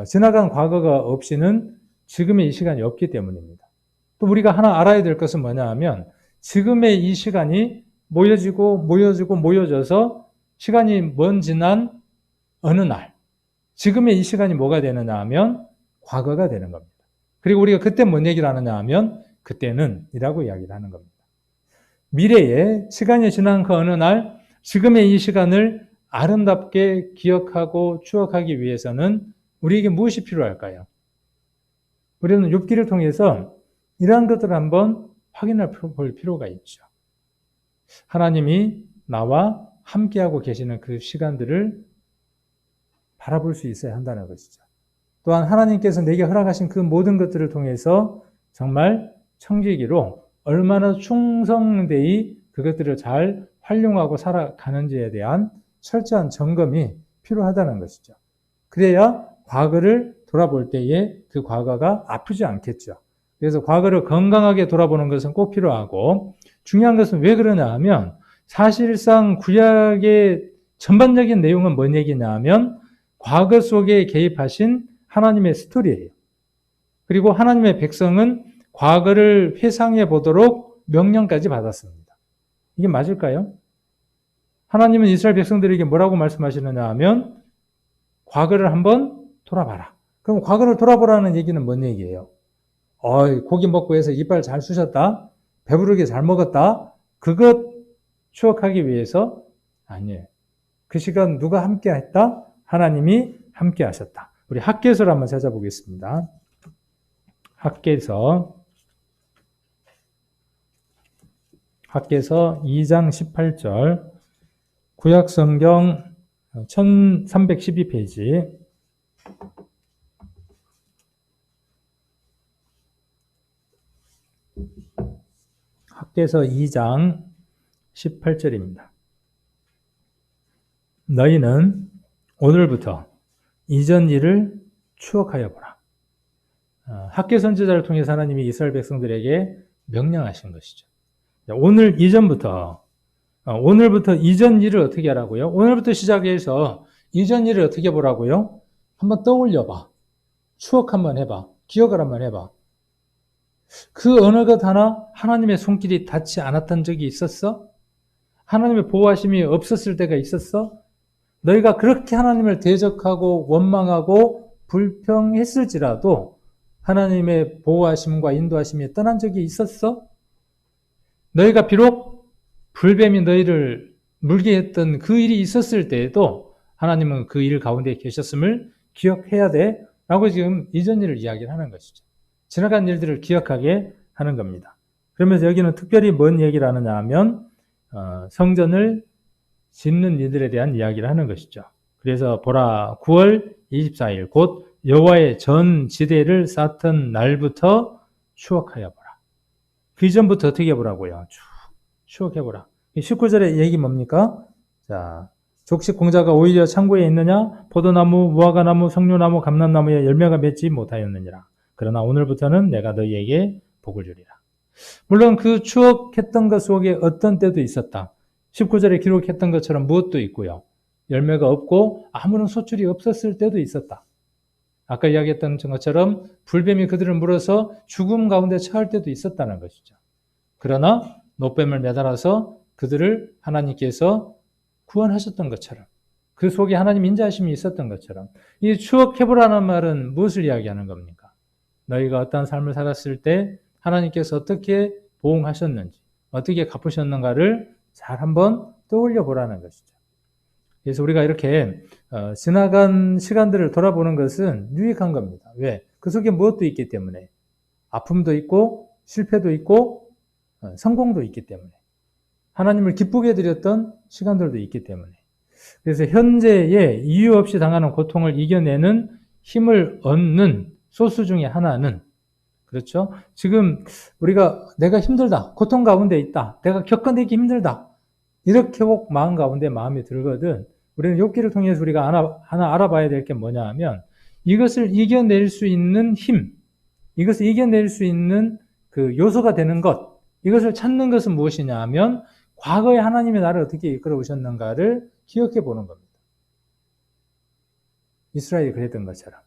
Speaker 1: 지나간 과거가 없이는 지금의 이 시간이 없기 때문입니다. 또 우리가 하나 알아야 될 것은 뭐냐 하면 지금의 이 시간이 모여져서 시간이 먼 지난 어느 날 지금의 이 시간이 뭐가 되느냐 하면 과거가 되는 겁니다. 그리고 우리가 그때 뭔 얘기를 하느냐 하면 그때는 이라고 이야기를 하는 겁니다. 미래에 시간이 지난 그 어느 날 지금의 이 시간을 아름답게 기억하고 추억하기 위해서는 우리에게 무엇이 필요할까요? 우리는 욥기를 통해서 이러한 것들을 한번 확인해 볼 필요가 있죠. 하나님이 나와 함께하고 계시는 그 시간들을 바라볼 수 있어야 한다는 것이죠. 또한 하나님께서 내게 허락하신 그 모든 것들을 통해서 정말 청지기로 얼마나 충성되이 그것들을 잘 활용하고 살아가는지에 대한 철저한 점검이 필요하다는 것이죠. 그래야 과거를 돌아볼 때에 그 과거가 아프지 않겠죠. 그래서 과거를 건강하게 돌아보는 것은 꼭 필요하고 중요한 것은 왜 그러냐 하면 사실상 구약의 전반적인 내용은 뭔 얘기냐 하면 과거 속에 개입하신 하나님의 스토리예요. 그리고 하나님의 백성은 과거를 회상해 보도록 명령까지 받았습니다. 이게 맞을까요? 하나님은 이스라엘 백성들에게 뭐라고 말씀하시느냐 하면 과거를 한번 돌아봐라. 그럼 과거를 돌아보라는 얘기는 뭔 얘기예요? 고기 먹고 해서 이빨 잘 쑤셨다? 배부르게 잘 먹었다? 그것 추억하기 위해서? 아니에요. 그 시간 누가 함께 했다? 하나님이 함께 하셨다. 우리 학개서를 한번 찾아보겠습니다. 학개서 2장 18절 구약성경 1312페이지 학개서 2장 18절입니다. 너희는 오늘부터 이전 일을 추억하여 보라. 학개 선지자를 통해서 하나님이 이스라엘 백성들에게 명령하신 것이죠. 오늘부터 이전 일을 어떻게 하라고요? 오늘부터 시작해서 이전 일을 어떻게 보라고요? 한번 떠올려봐. 추억 한번 해봐. 기억을 한번 해봐. 그 어느 것 하나 하나님의 손길이 닿지 않았던 적이 있었어? 하나님의 보호하심이 없었을 때가 있었어? 너희가 그렇게 하나님을 대적하고 원망하고 불평했을지라도 하나님의 보호하심과 인도하심이 떠난 적이 있었어? 너희가 비록 불뱀이 너희를 물게 했던 그 일이 있었을 때에도 하나님은 그 일 가운데 계셨음을 기억해야 돼 라고 지금 이전 일을 이야기를 하는 것이죠. 지나간 일들을 기억하게 하는 겁니다. 그러면서 여기는 특별히 뭔 얘기를 하느냐 하면 성전을 짓는 이들에 대한 이야기를 하는 것이죠. 그래서 보라 9월 24일 곧 여호와의 전 지대를 쌓던 날부터 추억하여 보라. 그 이전부터 어떻게 해보라고요? 추억해보라. 19절의 얘기 뭡니까? 자, 족식 공자가 오히려 창고에 있느냐? 포도나무, 무화과나무, 석류나무, 감람나무에 열매가 맺지 못하였느니라. 그러나 오늘부터는 내가 너희에게 복을 주리라. 물론 그 추억했던 것 속에 어떤 때도 있었다. 19절에 기록했던 것처럼 무엇도 있고요. 열매가 없고 아무런 소출이 없었을 때도 있었다. 아까 이야기했던 것처럼 불뱀이 그들을 물어서 죽음 가운데 처할 때도 있었다는 것이죠. 그러나 노뱀을 매달아서 그들을 하나님께서 구원하셨던 것처럼, 그 속에 하나님 인자하심이 있었던 것처럼, 이 추억해보라는 말은 무엇을 이야기하는 겁니까? 너희가 어떠한 삶을 살았을 때 하나님께서 어떻게 보응하셨는지, 어떻게 갚으셨는가를 잘 한번 떠올려 보라는 것이죠. 그래서 우리가 이렇게 지나간 시간들을 돌아보는 것은 유익한 겁니다. 왜? 그 속에 무엇도 있기 때문에. 아픔도 있고 실패도 있고 성공도 있기 때문에. 하나님을 기쁘게 해드렸던 시간들도 있기 때문에. 그래서 현재의 이유 없이 당하는 고통을 이겨내는 힘을 얻는 소스 중에 하나는, 그렇죠? 지금 우리가 내가 힘들다, 고통 가운데 있다, 내가 겪어내기 힘들다, 이렇게 꼭 마음 가운데 마음이 들거든. 우리는 욥기를 통해서 우리가 하나 알아봐야 될 게 뭐냐 하면, 이것을 이겨낼 수 있는 힘, 이것을 이겨낼 수 있는 그 요소가 되는 것, 이것을 찾는 것은 무엇이냐 하면, 과거에 하나님이 나를 어떻게 이끌어 오셨는가를 기억해 보는 겁니다. 이스라엘이 그랬던 것처럼.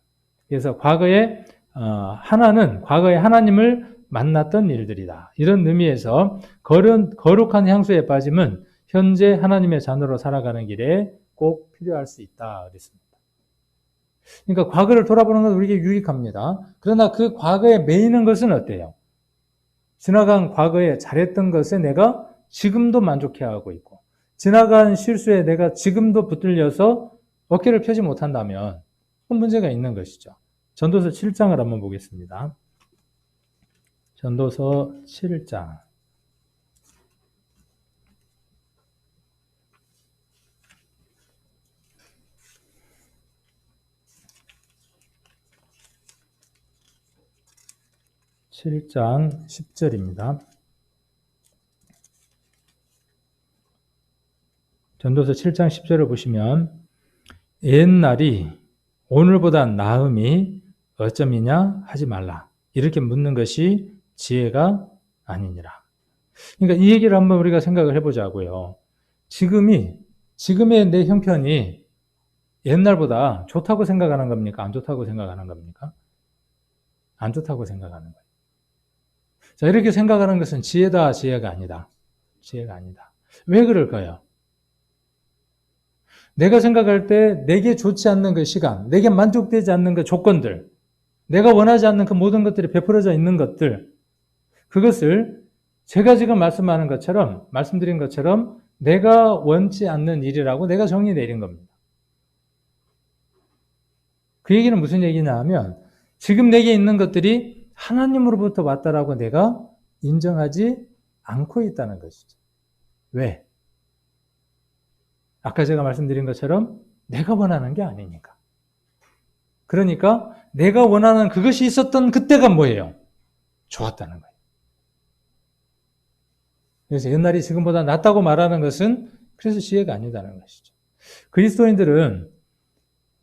Speaker 1: 그래서 과거에 과거에 하나님을 만났던 일들이다. 이런 의미에서 거룩한 향수에 빠짐은 현재 하나님의 자녀로 살아가는 길에 꼭 필요할 수 있다 그랬습니다. 그러니까 과거를 돌아보는 건 우리에게 유익합니다. 그러나 그 과거에 매이는 것은 어때요? 지나간 과거에 잘했던 것에 내가 지금도 만족해하고 있고, 지나간 실수에 내가 지금도 붙들려서 어깨를 펴지 못한다면 큰 문제가 있는 것이죠. 전도서 7장을 한번 보겠습니다. 전도서 7장. (7장) 10절입니다. 전도서 7장 10절을 보시면, 옛날이 오늘보다 나음이 어쩌미냐 하지 말라. 이렇게 묻는 것이 지혜가 아니니라. 그러니까 이 얘기를 한번 우리가 생각을 해보자고요. 지금의 내 형편이 옛날보다 좋다고 생각하는 겁니까? 안 좋다고 생각하는 겁니까? 안 좋다고 생각하는 거예요. 자, 이렇게 생각하는 것은 지혜다, 지혜가 아니다. 지혜가 아니다. 왜 그럴까요? 내가 생각할 때 내게 좋지 않는 그 시간, 내게 만족되지 않는 그 조건들, 내가 원하지 않는 그 모든 것들이 베풀어져 있는 것들, 그것을 제가 지금 말씀드린 것처럼 내가 원치 않는 일이라고 내가 정의 내린 겁니다. 그 얘기는 무슨 얘기냐 하면, 지금 내게 있는 것들이 하나님으로부터 왔다라고 내가 인정하지 않고 있다는 것이죠. 왜? 아까 제가 말씀드린 것처럼 내가 원하는 게 아니니까. 그러니까 내가 원하는 그것이 있었던 그때가 뭐예요? 좋았다는 거예요. 그래서 옛날이 지금보다 낫다고 말하는 것은 그래서 지혜가 아니다는 것이죠. 그리스도인들은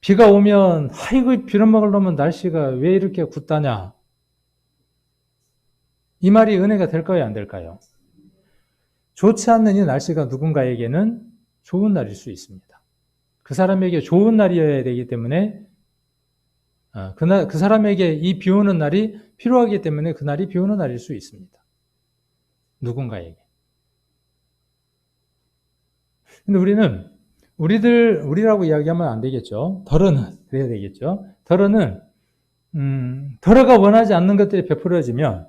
Speaker 1: 비가 오면 아이고 비를 먹을 놈은 날씨가 왜 이렇게 굳다냐, 이 말이 은혜가 될까요, 안 될까요? 좋지 않는 이 날씨가 누군가에게는 좋은 날일 수 있습니다. 그 사람에게 좋은 날이어야 되기 때문에, 그 사람에게 이 비 오는 날이 필요하기 때문에 그 날이 비 오는 날일 수 있습니다. 누군가에게. 근데 우리라고 이야기하면 안 되겠죠. 덜어는 그래야 되겠죠. 덜어가 원하지 않는 것들이 베풀어지면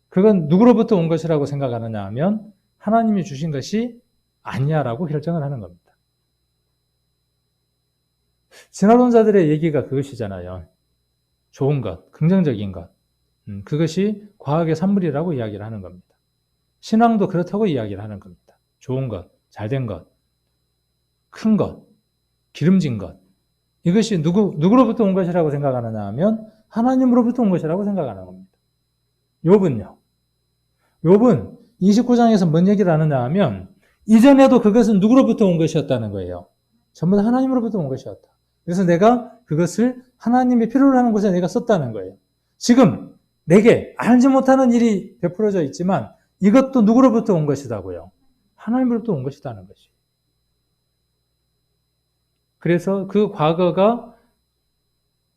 Speaker 1: 그건 누구로부터 온 것이라고 생각하느냐 하면 하나님이 주신 것이 아니야라고 결정을 하는 겁니다. 지나온 자들의 얘기가 그것이잖아요. 좋은 것, 긍정적인 것, 그것이 과학의 산물이라고 이야기를 하는 겁니다. 신앙도 그렇다고 이야기를 하는 겁니다. 좋은 것, 잘된 것, 큰 것, 기름진 것, 이것이 누구로부터 온 것이라고 생각하느냐 하면 하나님으로부터 온 것이라고 생각하는 겁니다. 욥은 29장에서 뭔 얘기를 하느냐 하면 이전에도 그것은 누구로부터 온 것이었다는 거예요. 전부 다 하나님으로부터 온 것이었다. 그래서 내가 그것을 하나님이 필요로 하는 곳에 내가 썼다는 거예요. 지금 내게 알지 못하는 일이 베풀어져 있지만 이것도 누구로부터 온 것이다고요? 하나님으로부터 온 것이다는 것이. 그래서 그 과거가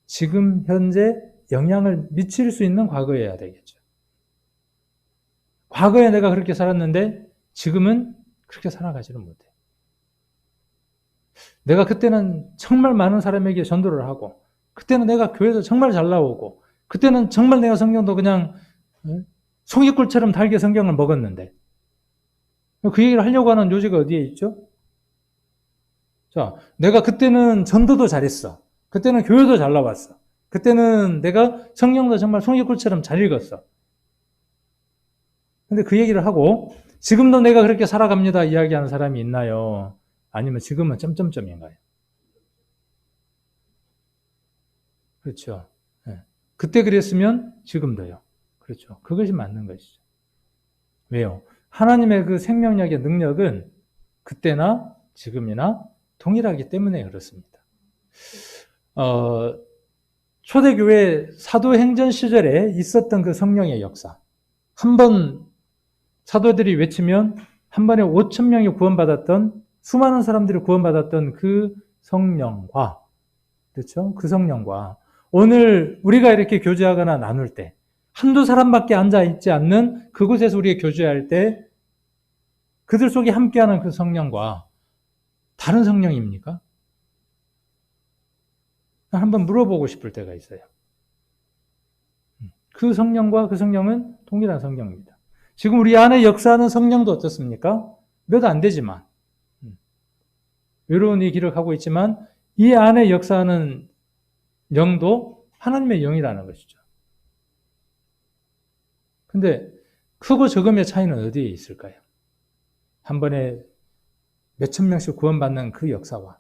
Speaker 1: 지금 현재 영향을 미칠 수 있는 과거여야 되겠죠. 과거에 내가 그렇게 살았는데 지금은 그렇게 살아가지는 못해. 내가 그때는 정말 많은 사람에게 전도를 하고, 그때는 내가 교회에서 정말 잘 나오고, 그때는 정말 내가 성경도 그냥 송이꿀처럼 달게 성경을 먹었는데, 그 얘기를 하려고 하는 요지가 어디에 있죠? 자, 내가 그때는 전도도 잘했어. 그때는 교회도 잘 나왔어. 그때는 내가 성경도 정말 송이꿀처럼 잘 읽었어. 근데 그 얘기를 하고 지금도 내가 그렇게 살아갑니다 이야기하는 사람이 있나요? 아니면 지금은 점점점인가요? 그렇죠. 네. 그때 그랬으면 지금도요. 그렇죠. 그것이 맞는 것이죠. 왜요? 하나님의 그 생명력의 능력은 그때나 지금이나 동일하기 때문에 그렇습니다. 초대교회 사도행전 시절에 있었던 그 성령의 역사. 한번 사도들이 외치면 한 번에 5,000명이 구원받았던, 수많은 사람들이 구원받았던 그 성령과, 그렇죠? 그 성령과 오늘 우리가 이렇게 교제하거나 나눌 때 한두 사람밖에 앉아있지 않는 그곳에서 우리가 교제할 때 그들 속에 함께하는 그 성령과 다른 성령입니까? 한번 물어보고 싶을 때가 있어요. 그 성령과 그 성령은 동일한 성령입니다. 지금 우리 안에 역사하는 성령도 어떻습니까? 몇 안 되지만 외로운 이 길을 가고 있지만 이 안에 역사하는 영도 하나님의 영이라는 것이죠. 근데 크고 적음의 차이는 어디에 있을까요? 한 번에 몇천 명씩 구원받는 그 역사와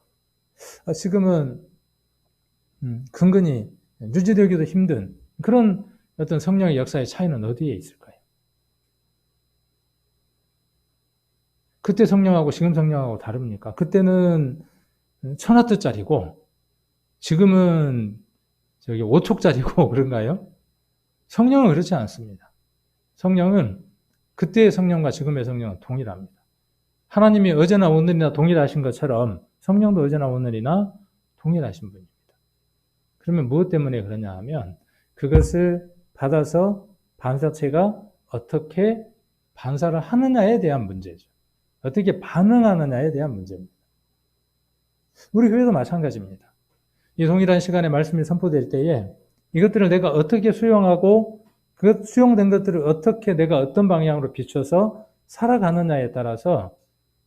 Speaker 1: 지금은 근근히 유지되기도 힘든 그런 어떤 성령의 역사의 차이는 어디에 있을까요? 그때 성령하고 지금 성령하고 다릅니까? 그때는 1000와트짜리고 지금은 5촉짜리고 그런가요? 성령은 그렇지 않습니다. 성령은 그때의 성령과 지금의 성령은 동일합니다. 하나님이 어제나 오늘이나 동일하신 것처럼 성령도 어제나 오늘이나 동일하신 분입니다. 그러면 무엇 때문에 그러냐 하면 그것을 받아서 반사체가 어떻게 반사를 하느냐에 대한 문제죠. 어떻게 반응하느냐에 대한 문제입니다. 우리 교회도 마찬가지입니다. 이 동일한 시간에 말씀이 선포될 때에 이것들을 내가 어떻게 수용하고 그 수용된 것들을 어떻게 내가 어떤 방향으로 비춰서 살아가느냐에 따라서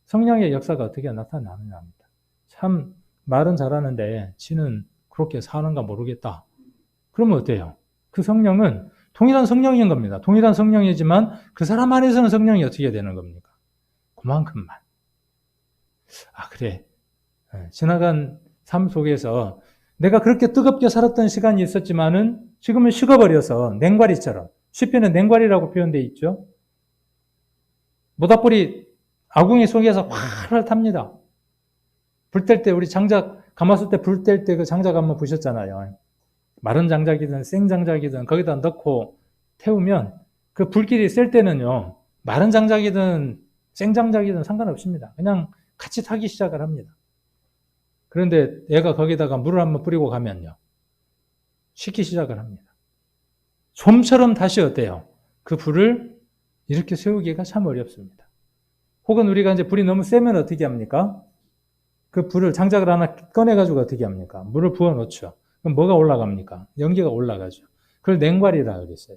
Speaker 1: 성령의 역사가 어떻게 나타나느냐 합니다. 참 말은 잘하는데 지는 그렇게 사는가 모르겠다. 그러면 어때요? 그 성령은 동일한 성령인 겁니다. 동일한 성령이지만 그 사람 안에서는 성령이 어떻게 되는 겁니까? 그만큼만. 그래. 지나간 삶 속에서 내가 그렇게 뜨겁게 살았던 시간이 있었지만은 지금은 식어버려서 냉과리처럼, 시편은 냉과리라고 표현되어 있죠. 모닥불이 아궁이 속에서 활활 탑니다. 불 뗄 때 우리 장작 가마솥 때 불 뗄 때 그 장작 한번 보셨잖아요. 마른 장작이든 생 장작이든 거기다 넣고 태우면 그 불길이 셀 때는요, 마른 장작이든 생 장작이든 상관없습니다. 그냥 같이 타기 시작을 합니다. 그런데 얘가 거기다가 물을 한번 뿌리고 가면요, 식기 시작을 합니다. 좀처럼 다시 어때요? 그 불을 이렇게 세우기가 참 어렵습니다. 혹은 우리가 이제 불이 너무 세면 어떻게 합니까? 그 불을 장작을 하나 꺼내가지고 어떻게 합니까? 물을 부어 놓죠. 그럼 뭐가 올라갑니까? 연기가 올라가죠. 그걸 냉발이라 그랬어요.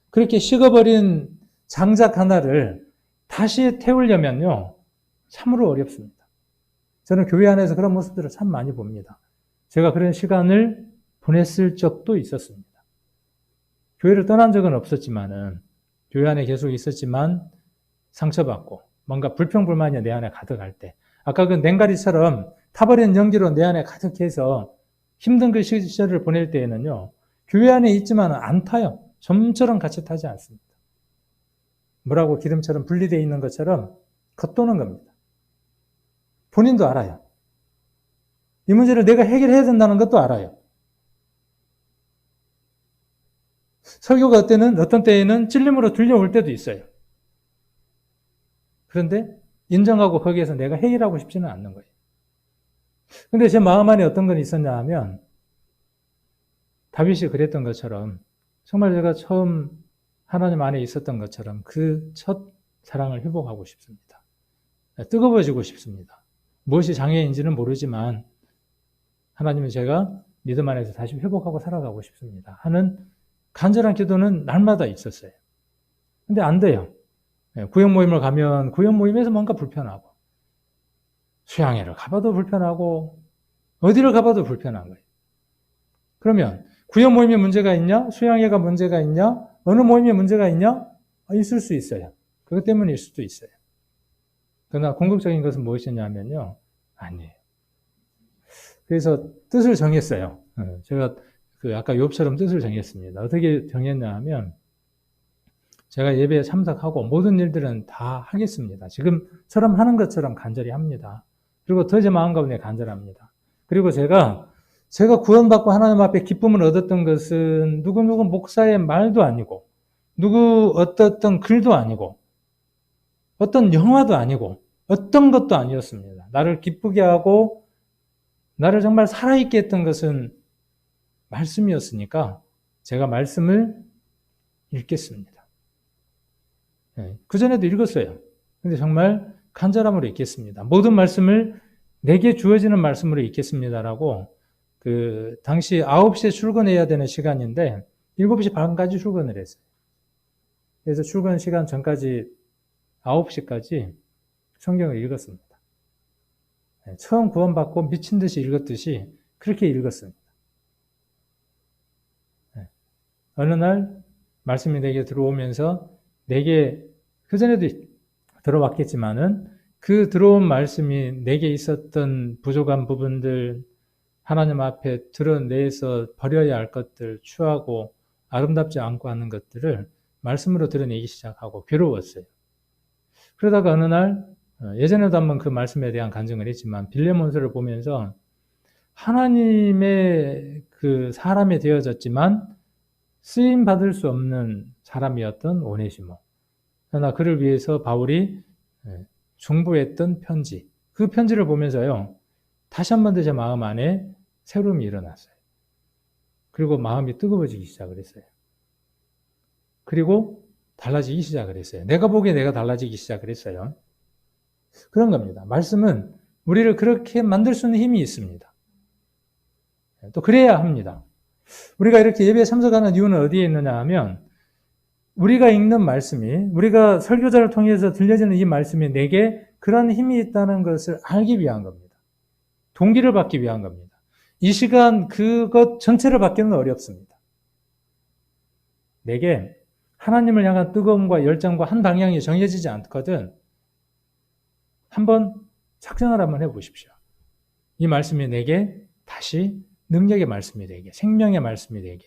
Speaker 1: 그렇게 식어버린 장작 하나를 다시 태우려면요, 참으로 어렵습니다. 저는 교회 안에서 그런 모습들을 참 많이 봅니다. 제가 그런 시간을 보냈을 적도 있었습니다. 교회를 떠난 적은 없었지만은, 교회 안에 계속 있었지만 상처받고 뭔가 불평불만이 내 안에 가득할 때, 아까 그 냉가리처럼 타버린 연기로 내 안에 가득해서 힘든 그 시절을 보낼 때에는요, 교회 안에 있지만 안 타요. 좀처럼 같이 타지 않습니다. 물하고 기름처럼 분리되어 있는 것처럼 겉도는 겁니다. 본인도 알아요. 이 문제를 내가 해결해야 된다는 것도 알아요. 설교가 어떤 때에는 찔림으로 들려올 때도 있어요. 그런데 인정하고 거기에서 내가 해결하고 싶지는 않는 거예요. 근데 제 마음 안에 어떤 건 있었냐 하면 다윗이 그랬던 것처럼 정말 제가 처음 하나님 안에 있었던 것처럼 그 첫 사랑을 회복하고 싶습니다. 뜨거워지고 싶습니다. 무엇이 장애인지는 모르지만 하나님은 제가 믿음 안에서 다시 회복하고 살아가고 싶습니다 하는 간절한 기도는 날마다 있었어요. 근데 안 돼요. 구역 모임을 가면 구역 모임에서 뭔가 불편하고 수양회를 가봐도 불편하고 어디를 가봐도 불편한 거예요. 그러면 구역 모임에 문제가 있냐? 수양회가 문제가 있냐? 어느 모임에 문제가 있냐? 있을 수 있어요. 그것 때문일 수도 있어요. 그러나 궁극적인 것은 무엇이냐면요. 아니에요. 그래서 뜻을 정했어요. 제가 아까 욥처럼 뜻을 정했습니다. 어떻게 정했냐 하면 제가 예배에 참석하고 모든 일들은 다 하겠습니다. 지금처럼 하는 것처럼 간절히 합니다. 그리고 더 제 마음 가운데 간절합니다. 그리고 제가 구원받고 하나님 앞에 기쁨을 얻었던 것은 누구누구 목사의 말도 아니고 누구 어떤 글도 아니고 어떤 영화도 아니고 어떤 것도 아니었습니다. 나를 기쁘게 하고 나를 정말 살아있게 했던 것은 말씀이었으니까 제가 말씀을 읽겠습니다. 그전에도 읽었어요. 근데 정말 간절함으로 읽겠습니다. 모든 말씀을 내게 주어지는 말씀으로 읽겠습니다라고 당시 9시에 출근해야 되는 시간인데 7시 반까지 출근을 했어요. 그래서 출근 시간 전까지 9시까지 성경을 읽었습니다. 처음 구원받고 미친 듯이 읽었듯이 그렇게 읽었습니다. 어느 날 말씀이 내게 들어오면서 내게 그전에도 들어왔겠지만은 그 들어온 말씀이 내게 있었던 부족한 부분들 하나님 앞에 드러내서 버려야 할 것들 추하고 아름답지 않고 하는 것들을 말씀으로 드러내기 시작하고 괴로웠어요. 그러다가 어느 날 예전에도 한번 그 말씀에 대한 간증을 했지만 빌레몬서를 보면서 하나님의 그 사람이 되어졌지만 쓰임 받을 수 없는 사람이었던 오네시모. 그러나 그를 위해서 바울이 중보했던 편지. 그 편지를 보면서요. 다시 한 번 더 제 마음 안에 새로움이 일어났어요. 그리고 마음이 뜨거워지기 시작을 했어요. 그리고 달라지기 시작을 했어요. 내가 보기에 내가 달라지기 시작을 했어요. 그런 겁니다. 말씀은 우리를 그렇게 만들 수 있는 힘이 있습니다. 또 그래야 합니다. 우리가 이렇게 예배에 참석하는 이유는 어디에 있느냐 하면 우리가 읽는 말씀이 우리가 설교자를 통해서 들려지는 이 말씀이 내게 그런 힘이 있다는 것을 알기 위한 겁니다. 동기를 받기 위한 겁니다. 이 시간 그것 전체를 받기는 어렵습니다. 내게 하나님을 향한 뜨거움과 열정과 한 방향이 정해지지 않거든 한번 작정을 한번 해보십시오. 이 말씀이 내게 다시 능력의 말씀이 되게, 생명의 말씀이 되게.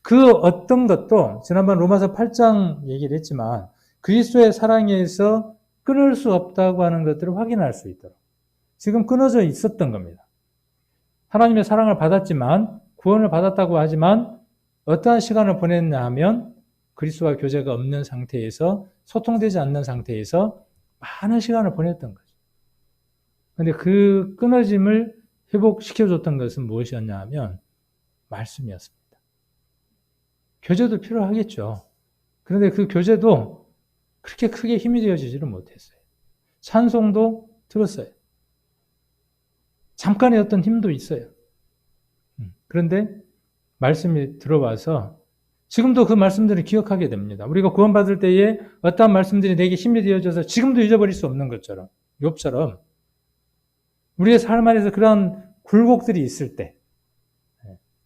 Speaker 1: 그 어떤 것도 지난번 로마서 8장 얘기를 했지만 그리스도의 사랑에서 끊을 수 없다고 하는 것들을 확인할 수 있도록 지금 끊어져 있었던 겁니다. 하나님의 사랑을 받았지만 구원을 받았다고 하지만 어떠한 시간을 보냈냐 하면 그리스도와 교제가 없는 상태에서 소통되지 않는 상태에서 많은 시간을 보냈던 거죠. 그런데 그 끊어짐을 회복시켜줬던 것은 무엇이었냐 하면 말씀이었습니다. 교제도 필요하겠죠. 그런데 그 교제도 그렇게 크게 힘이 되어지지를 못했어요. 찬송도 들었어요. 잠깐의 어떤 힘도 있어요. 그런데 말씀이 들어와서 지금도 그 말씀들을 기억하게 됩니다. 우리가 구원받을 때에 어떠한 말씀들이 내게 힘이 되어져서 지금도 잊어버릴 수 없는 것처럼 욥처럼 우리의 삶 안에서 그런 굴곡들이 있을 때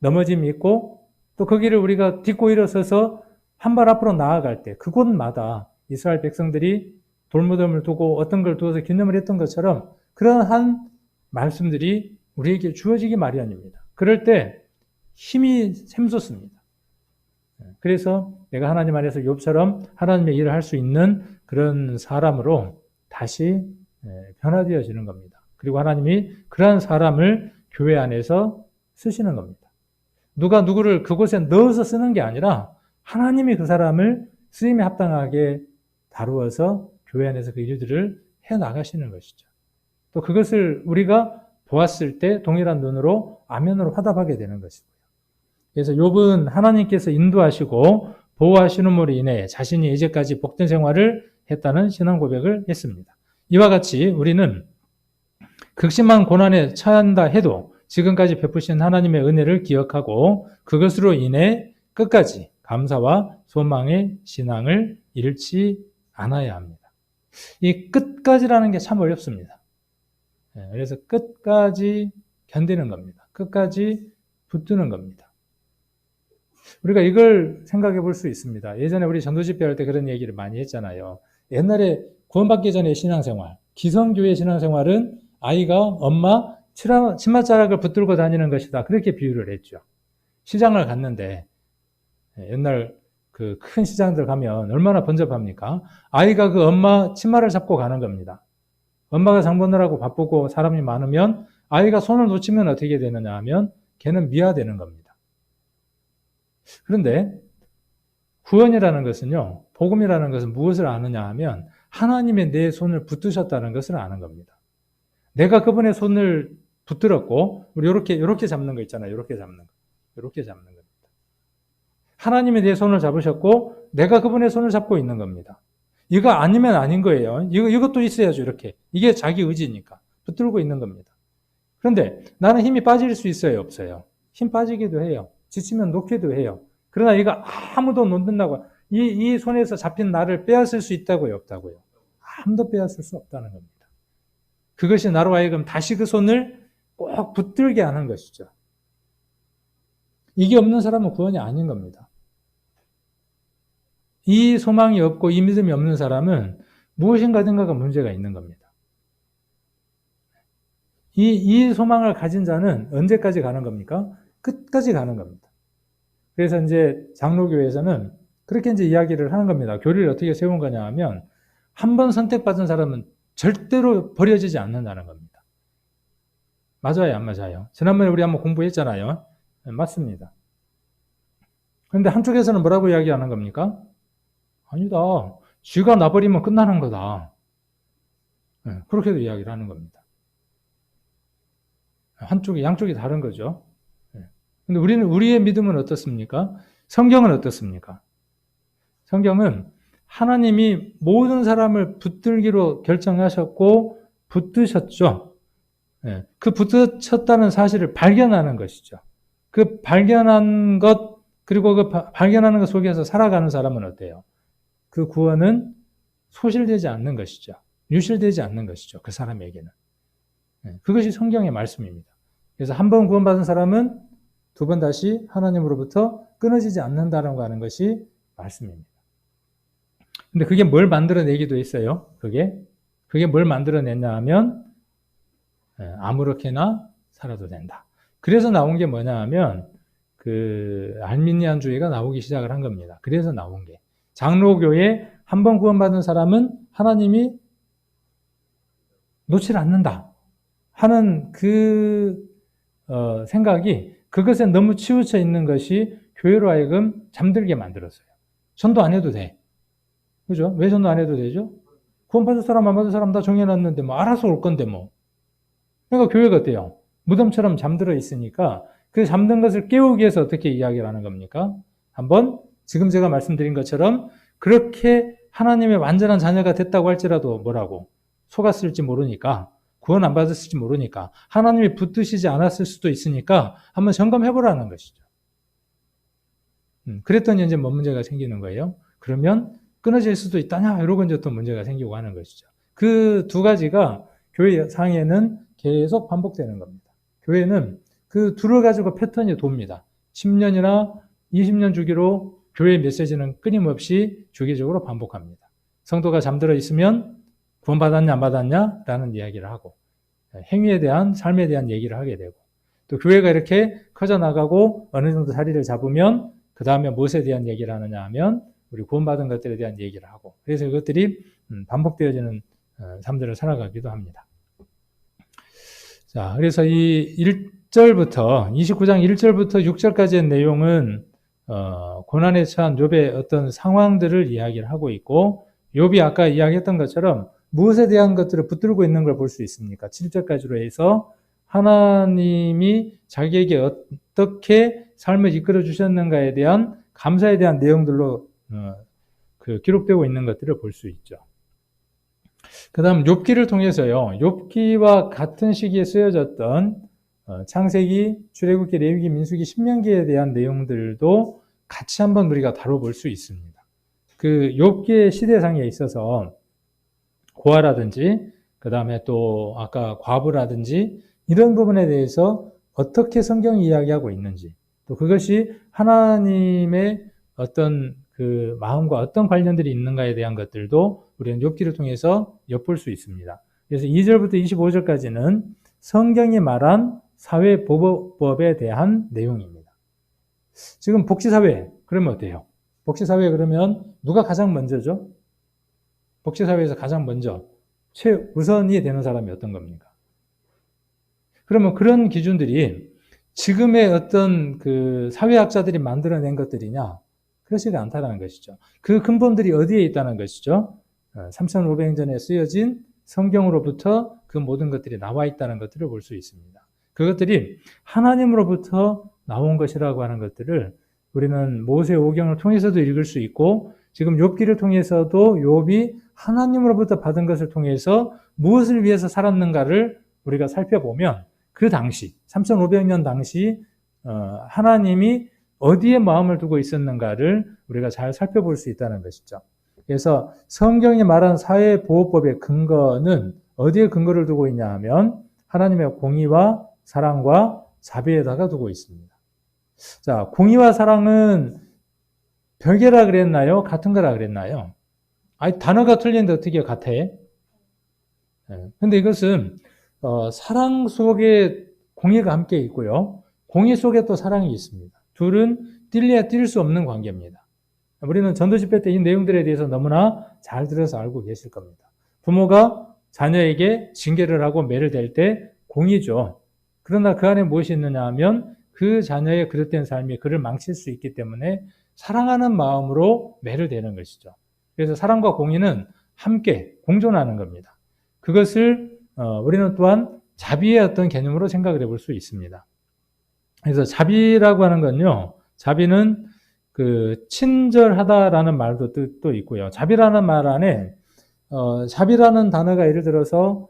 Speaker 1: 넘어짐이 있고 또 거기를 우리가 딛고 일어서서 한 발 앞으로 나아갈 때 그곳마다 이스라엘 백성들이 돌무덤을 두고 어떤 걸 두어서 기념을 했던 것처럼 그러한 말씀들이 우리에게 주어지기 마련입니다. 그럴 때 힘이 샘솟습니다. 그래서 내가 하나님 안에서 욥처럼 하나님의 일을 할 수 있는 그런 사람으로 다시 변화되어지는 겁니다. 그리고 하나님이 그러한 사람을 교회 안에서 쓰시는 겁니다. 누가 누구를 그곳에 넣어서 쓰는 게 아니라 하나님이 그 사람을 쓰임에 합당하게 다루어서 교회 안에서 그 일들을 해나가시는 것이죠. 또 그것을 우리가 보았을 때 동일한 눈으로 아멘으로 화답하게 되는 것이고요. 그래서 욥은 하나님께서 인도하시고 보호하시는으로 인해 자신이 이제까지 복된 생활을 했다는 신앙 고백을 했습니다. 이와 같이 우리는 극심한 고난에 처한다 해도 지금까지 베푸신 하나님의 은혜를 기억하고 그것으로 인해 끝까지 감사와 소망의 신앙을 잃지 않아야 합니다. 이 끝까지라는 게 참 어렵습니다. 그래서 끝까지 견디는 겁니다. 끝까지 붙드는 겁니다. 우리가 이걸 생각해 볼 수 있습니다. 예전에 우리 전도집회 할 때 그런 얘기를 많이 했잖아요. 옛날에 구원받기 전에 신앙생활, 기성교회 신앙생활은 아이가 엄마 치맛자락을 붙들고 다니는 것이다. 그렇게 비유를 했죠. 시장을 갔는데 옛날 그 큰 시장들 가면 얼마나 번잡합니까? 아이가 그 엄마 치마를 잡고 가는 겁니다. 엄마가 장 보느라고 바쁘고 사람이 많으면 아이가 손을 놓치면 어떻게 되느냐 하면 걔는 미화되는 겁니다. 그런데 구원이라는 것은요, 복음이라는 것은 무엇을 아느냐 하면 하나님의 내 손을 붙드셨다는 것을 아는 겁니다. 내가 그분의 손을 붙들었고, 우리 요렇게 잡는 거 있잖아요. 요렇게 잡는 겁니다. 하나님이 내 손을 잡으셨고, 내가 그분의 손을 잡고 있는 겁니다. 이거 아니면 아닌 거예요. 이것도 있어야죠, 이렇게. 이게 자기 의지니까. 붙들고 있는 겁니다. 그런데 나는 힘이 빠질 수 있어요, 없어요? 힘 빠지기도 해요. 지치면 놓기도 해요. 그러나 이거 아무도 못 든다고, 이 손에서 잡힌 나를 빼앗을 수 있다고요, 없다고요? 아무도 빼앗을 수 없다는 겁니다. 그것이 나로 하여금 다시 그 손을 꼭 붙들게 하는 것이죠. 이게 없는 사람은 구원이 아닌 겁니다. 이 소망이 없고 이 믿음이 없는 사람은 무엇인가든가가 문제가 있는 겁니다. 이 소망을 가진 자는 언제까지 가는 겁니까? 끝까지 가는 겁니다. 그래서 이제 장로교회에서는 그렇게 이제 이야기를 하는 겁니다. 교리를 어떻게 세운 거냐 하면 한 번 선택받은 사람은 절대로 버려지지 않는다는 겁니다. 맞아요, 안 맞아요? 지난번에 우리 한번 공부했잖아요. 네, 맞습니다. 그런데 한쪽에서는 뭐라고 이야기하는 겁니까? 아니다. 쥐가 나버리면 끝나는 거다. 네, 그렇게도 이야기를 하는 겁니다. 양쪽이 다른 거죠. 근데 우리의 믿음은 어떻습니까? 성경은 어떻습니까? 성경은 하나님이 모든 사람을 붙들기로 결정하셨고 붙드셨죠. 그 붙으셨다는 사실을 발견하는 것이죠. 그 발견한 것, 그리고 그 발견하는 것 속에서 살아가는 사람은 어때요? 그 구원은 소실되지 않는 것이죠. 유실되지 않는 것이죠. 그 사람에게는. 그것이 성경의 말씀입니다. 그래서 한 번 구원받은 사람은 두 번 다시 하나님으로부터 끊어지지 않는다라고 하는 것이 말씀입니다. 근데 그게 뭘 만들어내기도 했어요. 그게 뭘 만들어냈냐 하면 아무렇게나 살아도 된다. 그래서 나온 게 뭐냐 하면 그 알미니안주의가 나오기 시작을 한 겁니다. 그래서 나온 게 장로교에 한 번 구원받은 사람은 하나님이 놓지 않는다 하는 그 생각이 그것에 너무 치우쳐 있는 것이 교회로 하여금 잠들게 만들었어요. 전도 안 해도 돼. 그죠? 왜 전도 안 해도 되죠? 구원받은 사람, 안 받은 사람 다 정해놨는데 뭐 알아서 올 건데 뭐. 그러니까 교회가 어때요? 무덤처럼 잠들어 있으니까 그 잠든 것을 깨우기 위해서 어떻게 이야기를 하는 겁니까? 한번 지금 제가 말씀드린 것처럼 그렇게 하나님의 완전한 자녀가 됐다고 할지라도 뭐라고? 속았을지 모르니까, 구원 안 받았을지 모르니까, 하나님이 붙드시지 않았을 수도 있으니까 한번 점검해보라는 것이죠. 그랬더니 이제 뭐 문제가 생기는 거예요? 그러면 끊어질 수도 있다냐? 이러고 이제 또 문제가 생기고 하는 것이죠. 그 두 가지가 교회 상에는 계속 반복되는 겁니다. 교회는 그 둘을 가지고 패턴이 돕니다. 10년이나 20년 주기로 교회의 메시지는 끊임없이 주기적으로 반복합니다. 성도가 잠들어 있으면 구원받았냐 안 받았냐? 라는 이야기를 하고 행위에 대한 삶에 대한 얘기를 하게 되고 또 교회가 이렇게 커져나가고 어느 정도 자리를 잡으면 그 다음에 무엇에 대한 얘기를 하느냐 하면 우리 구원받은 것들에 대한 얘기를 하고 그래서 이것들이 반복되어지는 삶들을 살아가기도 합니다. 자, 그래서 이 1절부터 29장 1절부터 6절까지의 내용은 고난에 처한 욥의 어떤 상황들을 이야기를 하고 있고 욥이 아까 이야기했던 것처럼 무엇에 대한 것들을 붙들고 있는 걸 볼 수 있습니까? 7절까지로 해서 하나님이 자기에게 어떻게 삶을 이끌어 주셨는가에 대한 감사에 대한 내용들로 기록되고 있는 것들을 볼 수 있죠. 그 다음 욥기를 통해서요. 욥기와 같은 시기에 쓰여졌던 창세기, 출애굽기, 레위기, 민수기, 신명기에 대한 내용들도 같이 한번 우리가 다뤄볼 수 있습니다. 그 욥기의 시대상에 있어서 고아라든지 그 다음에 또 아까 과부라든지 이런 부분에 대해서 어떻게 성경이 이야기하고 있는지 또 그것이 하나님의 어떤 그 마음과 어떤 관련들이 있는가에 대한 것들도 우리는 욥기를 통해서 엿볼 수 있습니다. 그래서 2절부터 25절까지는 성경이 말한 사회보호법에 대한 내용입니다. 지금 복지사회 그러면 어때요? 복지사회 그러면 누가 가장 먼저죠? 복지사회에서 가장 먼저 최우선이 되는 사람이 어떤 겁니까? 그러면 그런 기준들이 지금의 어떤 그 사회학자들이 만들어낸 것들이냐? 그렇지가 않다는 것이죠. 그 근본들이 어디에 있다는 것이죠? 3,500년 전에 쓰여진 성경으로부터 그 모든 것들이 나와 있다는 것들을 볼 수 있습니다. 그것들이 하나님으로부터 나온 것이라고 하는 것들을 우리는 모세 오경을 통해서도 읽을 수 있고 지금 욥기를 통해서도 욥이 하나님으로부터 받은 것을 통해서 무엇을 위해서 살았는가를 우리가 살펴보면 그 당시 3,500년 당시 하나님이 어디에 마음을 두고 있었는가를 우리가 잘 살펴볼 수 있다는 것이죠. 그래서 성경이 말한 사회보호법의 근거는 어디에 근거를 두고 있냐 하면 하나님의 공의와 사랑과 자비에다가 두고 있습니다. 자, 공의와 사랑은 별개라 그랬나요? 같은 거라 그랬나요? 아니, 단어가 틀린데 어떻게 같아? 근데 이것은 사랑 속에 공의가 함께 있고요. 공의 속에 또 사랑이 있습니다. 둘은 뛸래야 뛸 수 없는 관계입니다. 우리는 전도 집회 때 이 내용들에 대해서 너무나 잘 들어서 알고 계실 겁니다. 부모가 자녀에게 징계를 하고 매를 댈 때 공의죠. 그러나 그 안에 무엇이 있느냐 하면 그 자녀의 그릇된 삶이 그를 망칠 수 있기 때문에 사랑하는 마음으로 매를 대는 것이죠. 그래서 사랑과 공의는 함께 공존하는 겁니다. 그것을 우리는 또한 자비의 어떤 개념으로 생각을 해볼 수 있습니다. 그래서 자비라고 하는 건요, 자비는 그 친절하다라는 말도 또 있고요. 자비라는 말 안에 자비라는 단어가 예를 들어서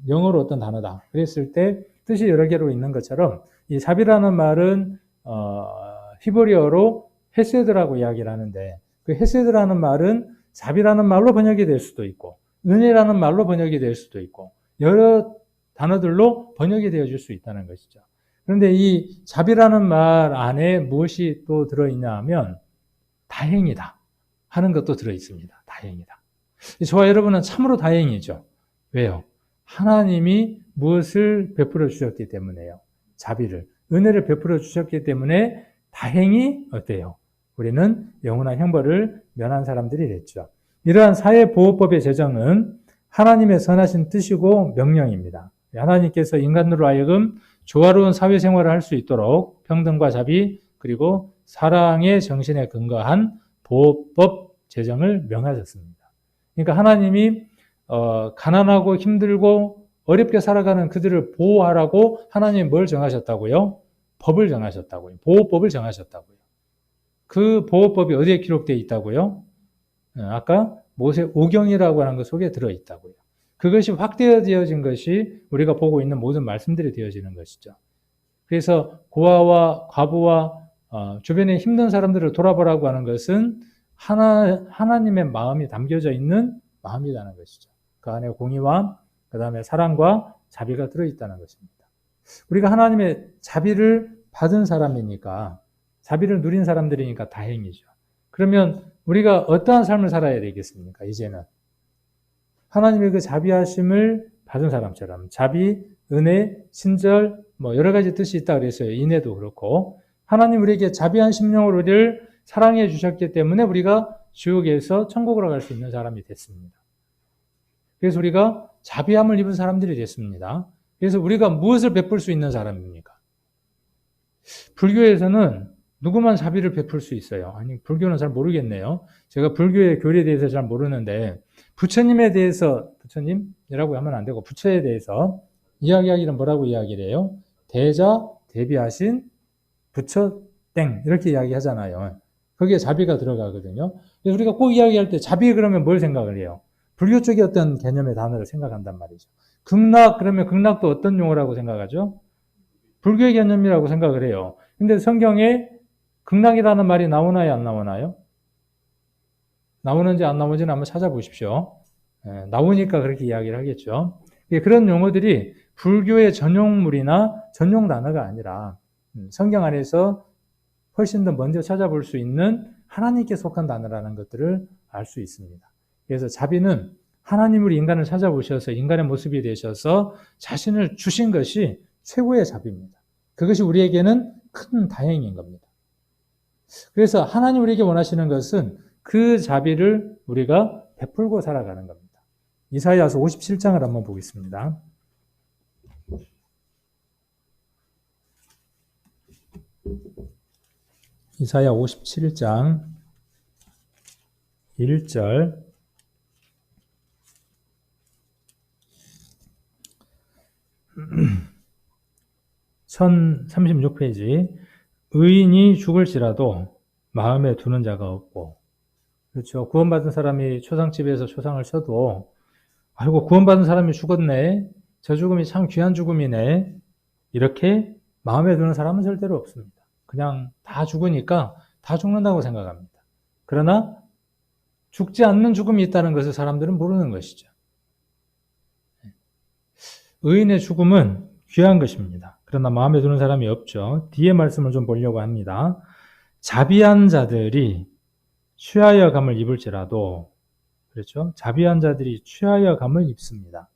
Speaker 1: 영어로 어떤 단어다 그랬을 때 뜻이 여러 개로 있는 것처럼 이 자비라는 말은 히브리어로 헤세드라고 이야기를 하는데 그 헤세드라는 말은 자비라는 말로 번역이 될 수도 있고 은혜라는 말로 번역이 될 수도 있고 여러 단어들로 번역이 되어질 수 있다는 것이죠. 그런데 이 자비라는 말 안에 무엇이 또 들어있냐 하면 다행이다 하는 것도 들어있습니다. 다행이다. 저와 여러분은 참으로 다행이죠. 왜요? 하나님이 무엇을 베풀어 주셨기 때문에요. 자비를, 은혜를 베풀어 주셨기 때문에 다행히 어때요? 우리는 영원한 형벌을 면한 사람들이 됐죠. 이러한 사회보호법의 제정은 하나님의 선하신 뜻이고 명령입니다. 하나님께서 인간으로 하여금 조화로운 사회생활을 할 수 있도록 평등과 자비 그리고 사랑의 정신에 근거한 보호법 제정을 명하셨습니다. 그러니까 하나님이 가난하고 힘들고 어렵게 살아가는 그들을 보호하라고 하나님이 뭘 정하셨다고요? 법을 정하셨다고요. 보호법을 정하셨다고요. 그 보호법이 어디에 기록되어 있다고요? 아까 모세 오경이라고 하는 것 속에 들어있다고요. 그것이 확대되어진 것이 우리가 보고 있는 모든 말씀들이 되어지는 것이죠. 그래서 고아와 과부와 주변에 힘든 사람들을 돌아보라고 하는 것은 하나님의 마음이 담겨져 있는 마음이라는 것이죠. 그 안에 공의와 그 다음에 사랑과 자비가 들어있다는 것입니다. 우리가 하나님의 자비를 받은 사람이니까 자비를 누린 사람들이니까 다행이죠. 그러면 우리가 어떠한 삶을 살아야 되겠습니까? 이제는 하나님의 그 자비하심을 받은 사람처럼 자비, 은혜, 친절 여러 가지 뜻이 있다 그랬어요. 인애도 그렇고 하나님 우리에게 자비한 심령으로 우리를 사랑해 주셨기 때문에 우리가 지옥에서 천국으로 갈 수 있는 사람이 됐습니다. 그래서 우리가 자비함을 입은 사람들이 됐습니다. 그래서 우리가 무엇을 베풀 수 있는 사람입니까? 불교에서는 누구만 자비를 베풀 수 있어요. 아니, 불교는 잘 모르겠네요. 제가 불교의 교리에 대해서 잘 모르는데 부처님에 대해서 부처님이라고 하면 안 되고 부처에 대해서 이야기하기는 뭐라고 이야기를 해요? 대자 대비하신 부처 땡 이렇게 이야기하잖아요. 거기에 자비가 들어가거든요. 그래서 우리가 꼭 이야기할 때 자비 그러면 뭘 생각을 해요? 불교 쪽의 어떤 개념의 단어를 생각한단 말이죠. 극락 그러면 극락도 어떤 용어라고 생각하죠? 불교의 개념이라고 생각을 해요. 근데 성경에 극락이라는 말이 나오나요, 안 나오나요? 나오는지 안 나오는지는 한번 찾아보십시오. 나오니까 그렇게 이야기를 하겠죠. 그런 용어들이 불교의 전용물이나 전용 단어가 아니라 성경 안에서 훨씬 더 먼저 찾아볼 수 있는 하나님께 속한 단어라는 것들을 알 수 있습니다. 그래서 자비는 하나님으로 인간을 찾아보셔서 인간의 모습이 되셔서 자신을 주신 것이 최고의 자비입니다. 그것이 우리에게는 큰 다행인 겁니다. 그래서 하나님 우리에게 원하시는 것은 그 자비를 우리가 베풀고 살아가는 겁니다. 이사야서 57장을 한번 보겠습니다. 이사야 57장 1절 1036페이지 의인이 죽을지라도 마음에 두는 자가 없고 그렇죠. 구원받은 사람이 초상집에서 초상을 쳐도 아이고 구원받은 사람이 죽었네. 저 죽음이 참 귀한 죽음이네. 이렇게 마음에 두는 사람은 절대로 없습니다. 그냥 다 죽으니까 다 죽는다고 생각합니다. 그러나 죽지 않는 죽음이 있다는 것을 사람들은 모르는 것이죠. 의인의 죽음은 귀한 것입니다. 그러나 마음에 두는 사람이 없죠. 뒤에 말씀을 좀 보려고 합니다. 자비한 자들이 취하여 감을 입을지라도 그렇죠? 자비한 자들이 취하여 감을 입습니다.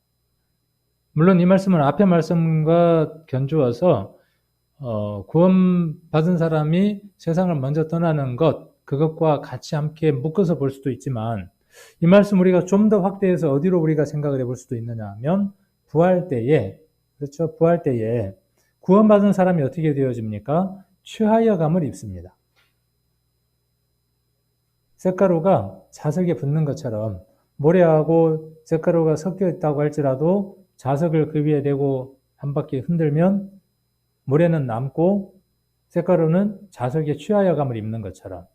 Speaker 1: 물론 이 말씀은 앞의 말씀과 견주어서 구원받은 사람이 세상을 먼저 떠나는 것 그것과 같이 함께 묶어서 볼 수도 있지만 이 말씀 우리가 좀 더 확대해서 어디로 우리가 생각을 해볼 수도 있느냐 하면 부활 때에 그렇죠? 부활 때에 구원받은 사람이 어떻게 되어집니까? 취하여 감을 입습니다. 쇳가루가 자석에 붙는 것처럼 모래하고 쇳가루가 섞여 있다고 할지라도 자석을 그 위에 대고 한 바퀴 흔들면 모래는 남고 쇳가루는 자석에 취하여 감을 입는 것처럼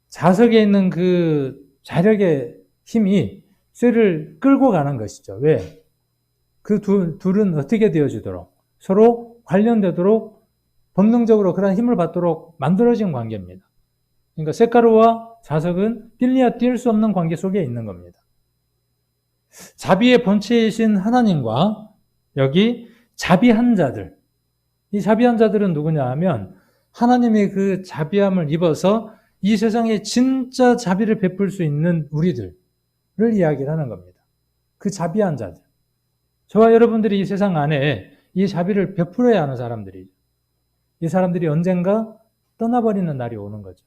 Speaker 1: 자석에 있는 그 자력의 힘이 쇠를 끌고 가는 것이죠. 왜? 그 둘은 어떻게 되어지도록 서로 관련되도록 본능적으로 그런 힘을 받도록 만들어진 관계입니다. 그러니까 쇳가루와 자석은 뛸래야 뛸 수 없는 관계 속에 있는 겁니다. 자비의 본체이신 하나님과 여기 자비한 자들, 이 자비한 자들은 누구냐 하면 하나님의 그 자비함을 입어서 이 세상에 진짜 자비를 베풀 수 있는 우리들을 이야기를 하는 겁니다. 그 자비한 자들. 저와 여러분들이 이 세상 안에 이 자비를 베풀어야 하는 사람들이죠. 이 사람들이 언젠가 떠나버리는 날이 오는 거죠.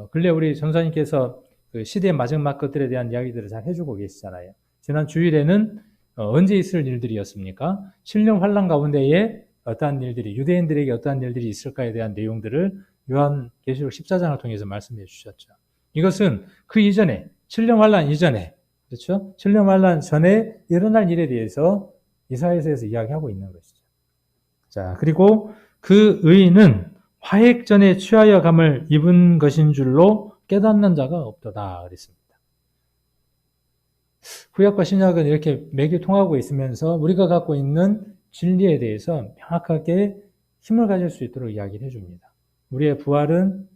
Speaker 1: 근래 우리 전사님께서 그 시대의 마지막 것들에 대한 이야기들을 잘 해주고 계시잖아요. 지난 주일에는 언제 있을 일들이었습니까? 신령 환란 가운데에 어떠한 일들이 유대인들에게 어떠한 일들이 있을까에 대한 내용들을 요한계시록 14장을 통해서 말씀해 주셨죠. 이것은 그 이전에 신령 환란 이전에 그렇죠? 신령 환란 전에 일어날 일에 대해서 이사야서에서 이야기하고 있는 것이죠. 자, 그리고 그 의인은 화액전에 취하여 감을 입은 것인 줄로 깨닫는 자가 없도다 그랬습니다. 구약과 신약은 이렇게 맥이 통하고 있으면서 우리가 갖고 있는 진리에 대해서 명확하게 힘을 가질 수 있도록 이야기를 해줍니다. 우리의 부활은,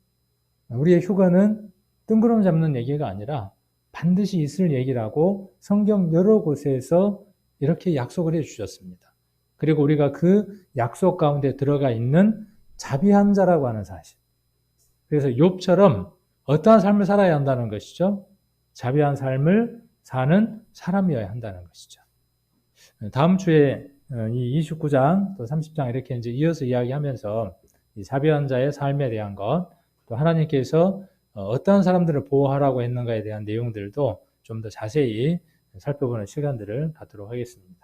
Speaker 1: 우리의 휴거는 뜬구름 잡는 얘기가 아니라 반드시 있을 얘기라고 성경 여러 곳에서 이렇게 약속을 해주셨습니다. 그리고 우리가 그 약속 가운데 들어가 있는 자비한 자라고 하는 사실. 그래서 욥처럼 어떠한 삶을 살아야 한다는 것이죠. 자비한 삶을 사는 사람이어야 한다는 것이죠. 다음 주에 이 29장 또 30장 이렇게 이제 이어서 이야기하면서 이 자비한 자의 삶에 대한 것, 또 하나님께서 어떠한 사람들을 보호하라고 했는가에 대한 내용들도 좀 더 자세히 살펴보는 시간들을 갖도록 하겠습니다.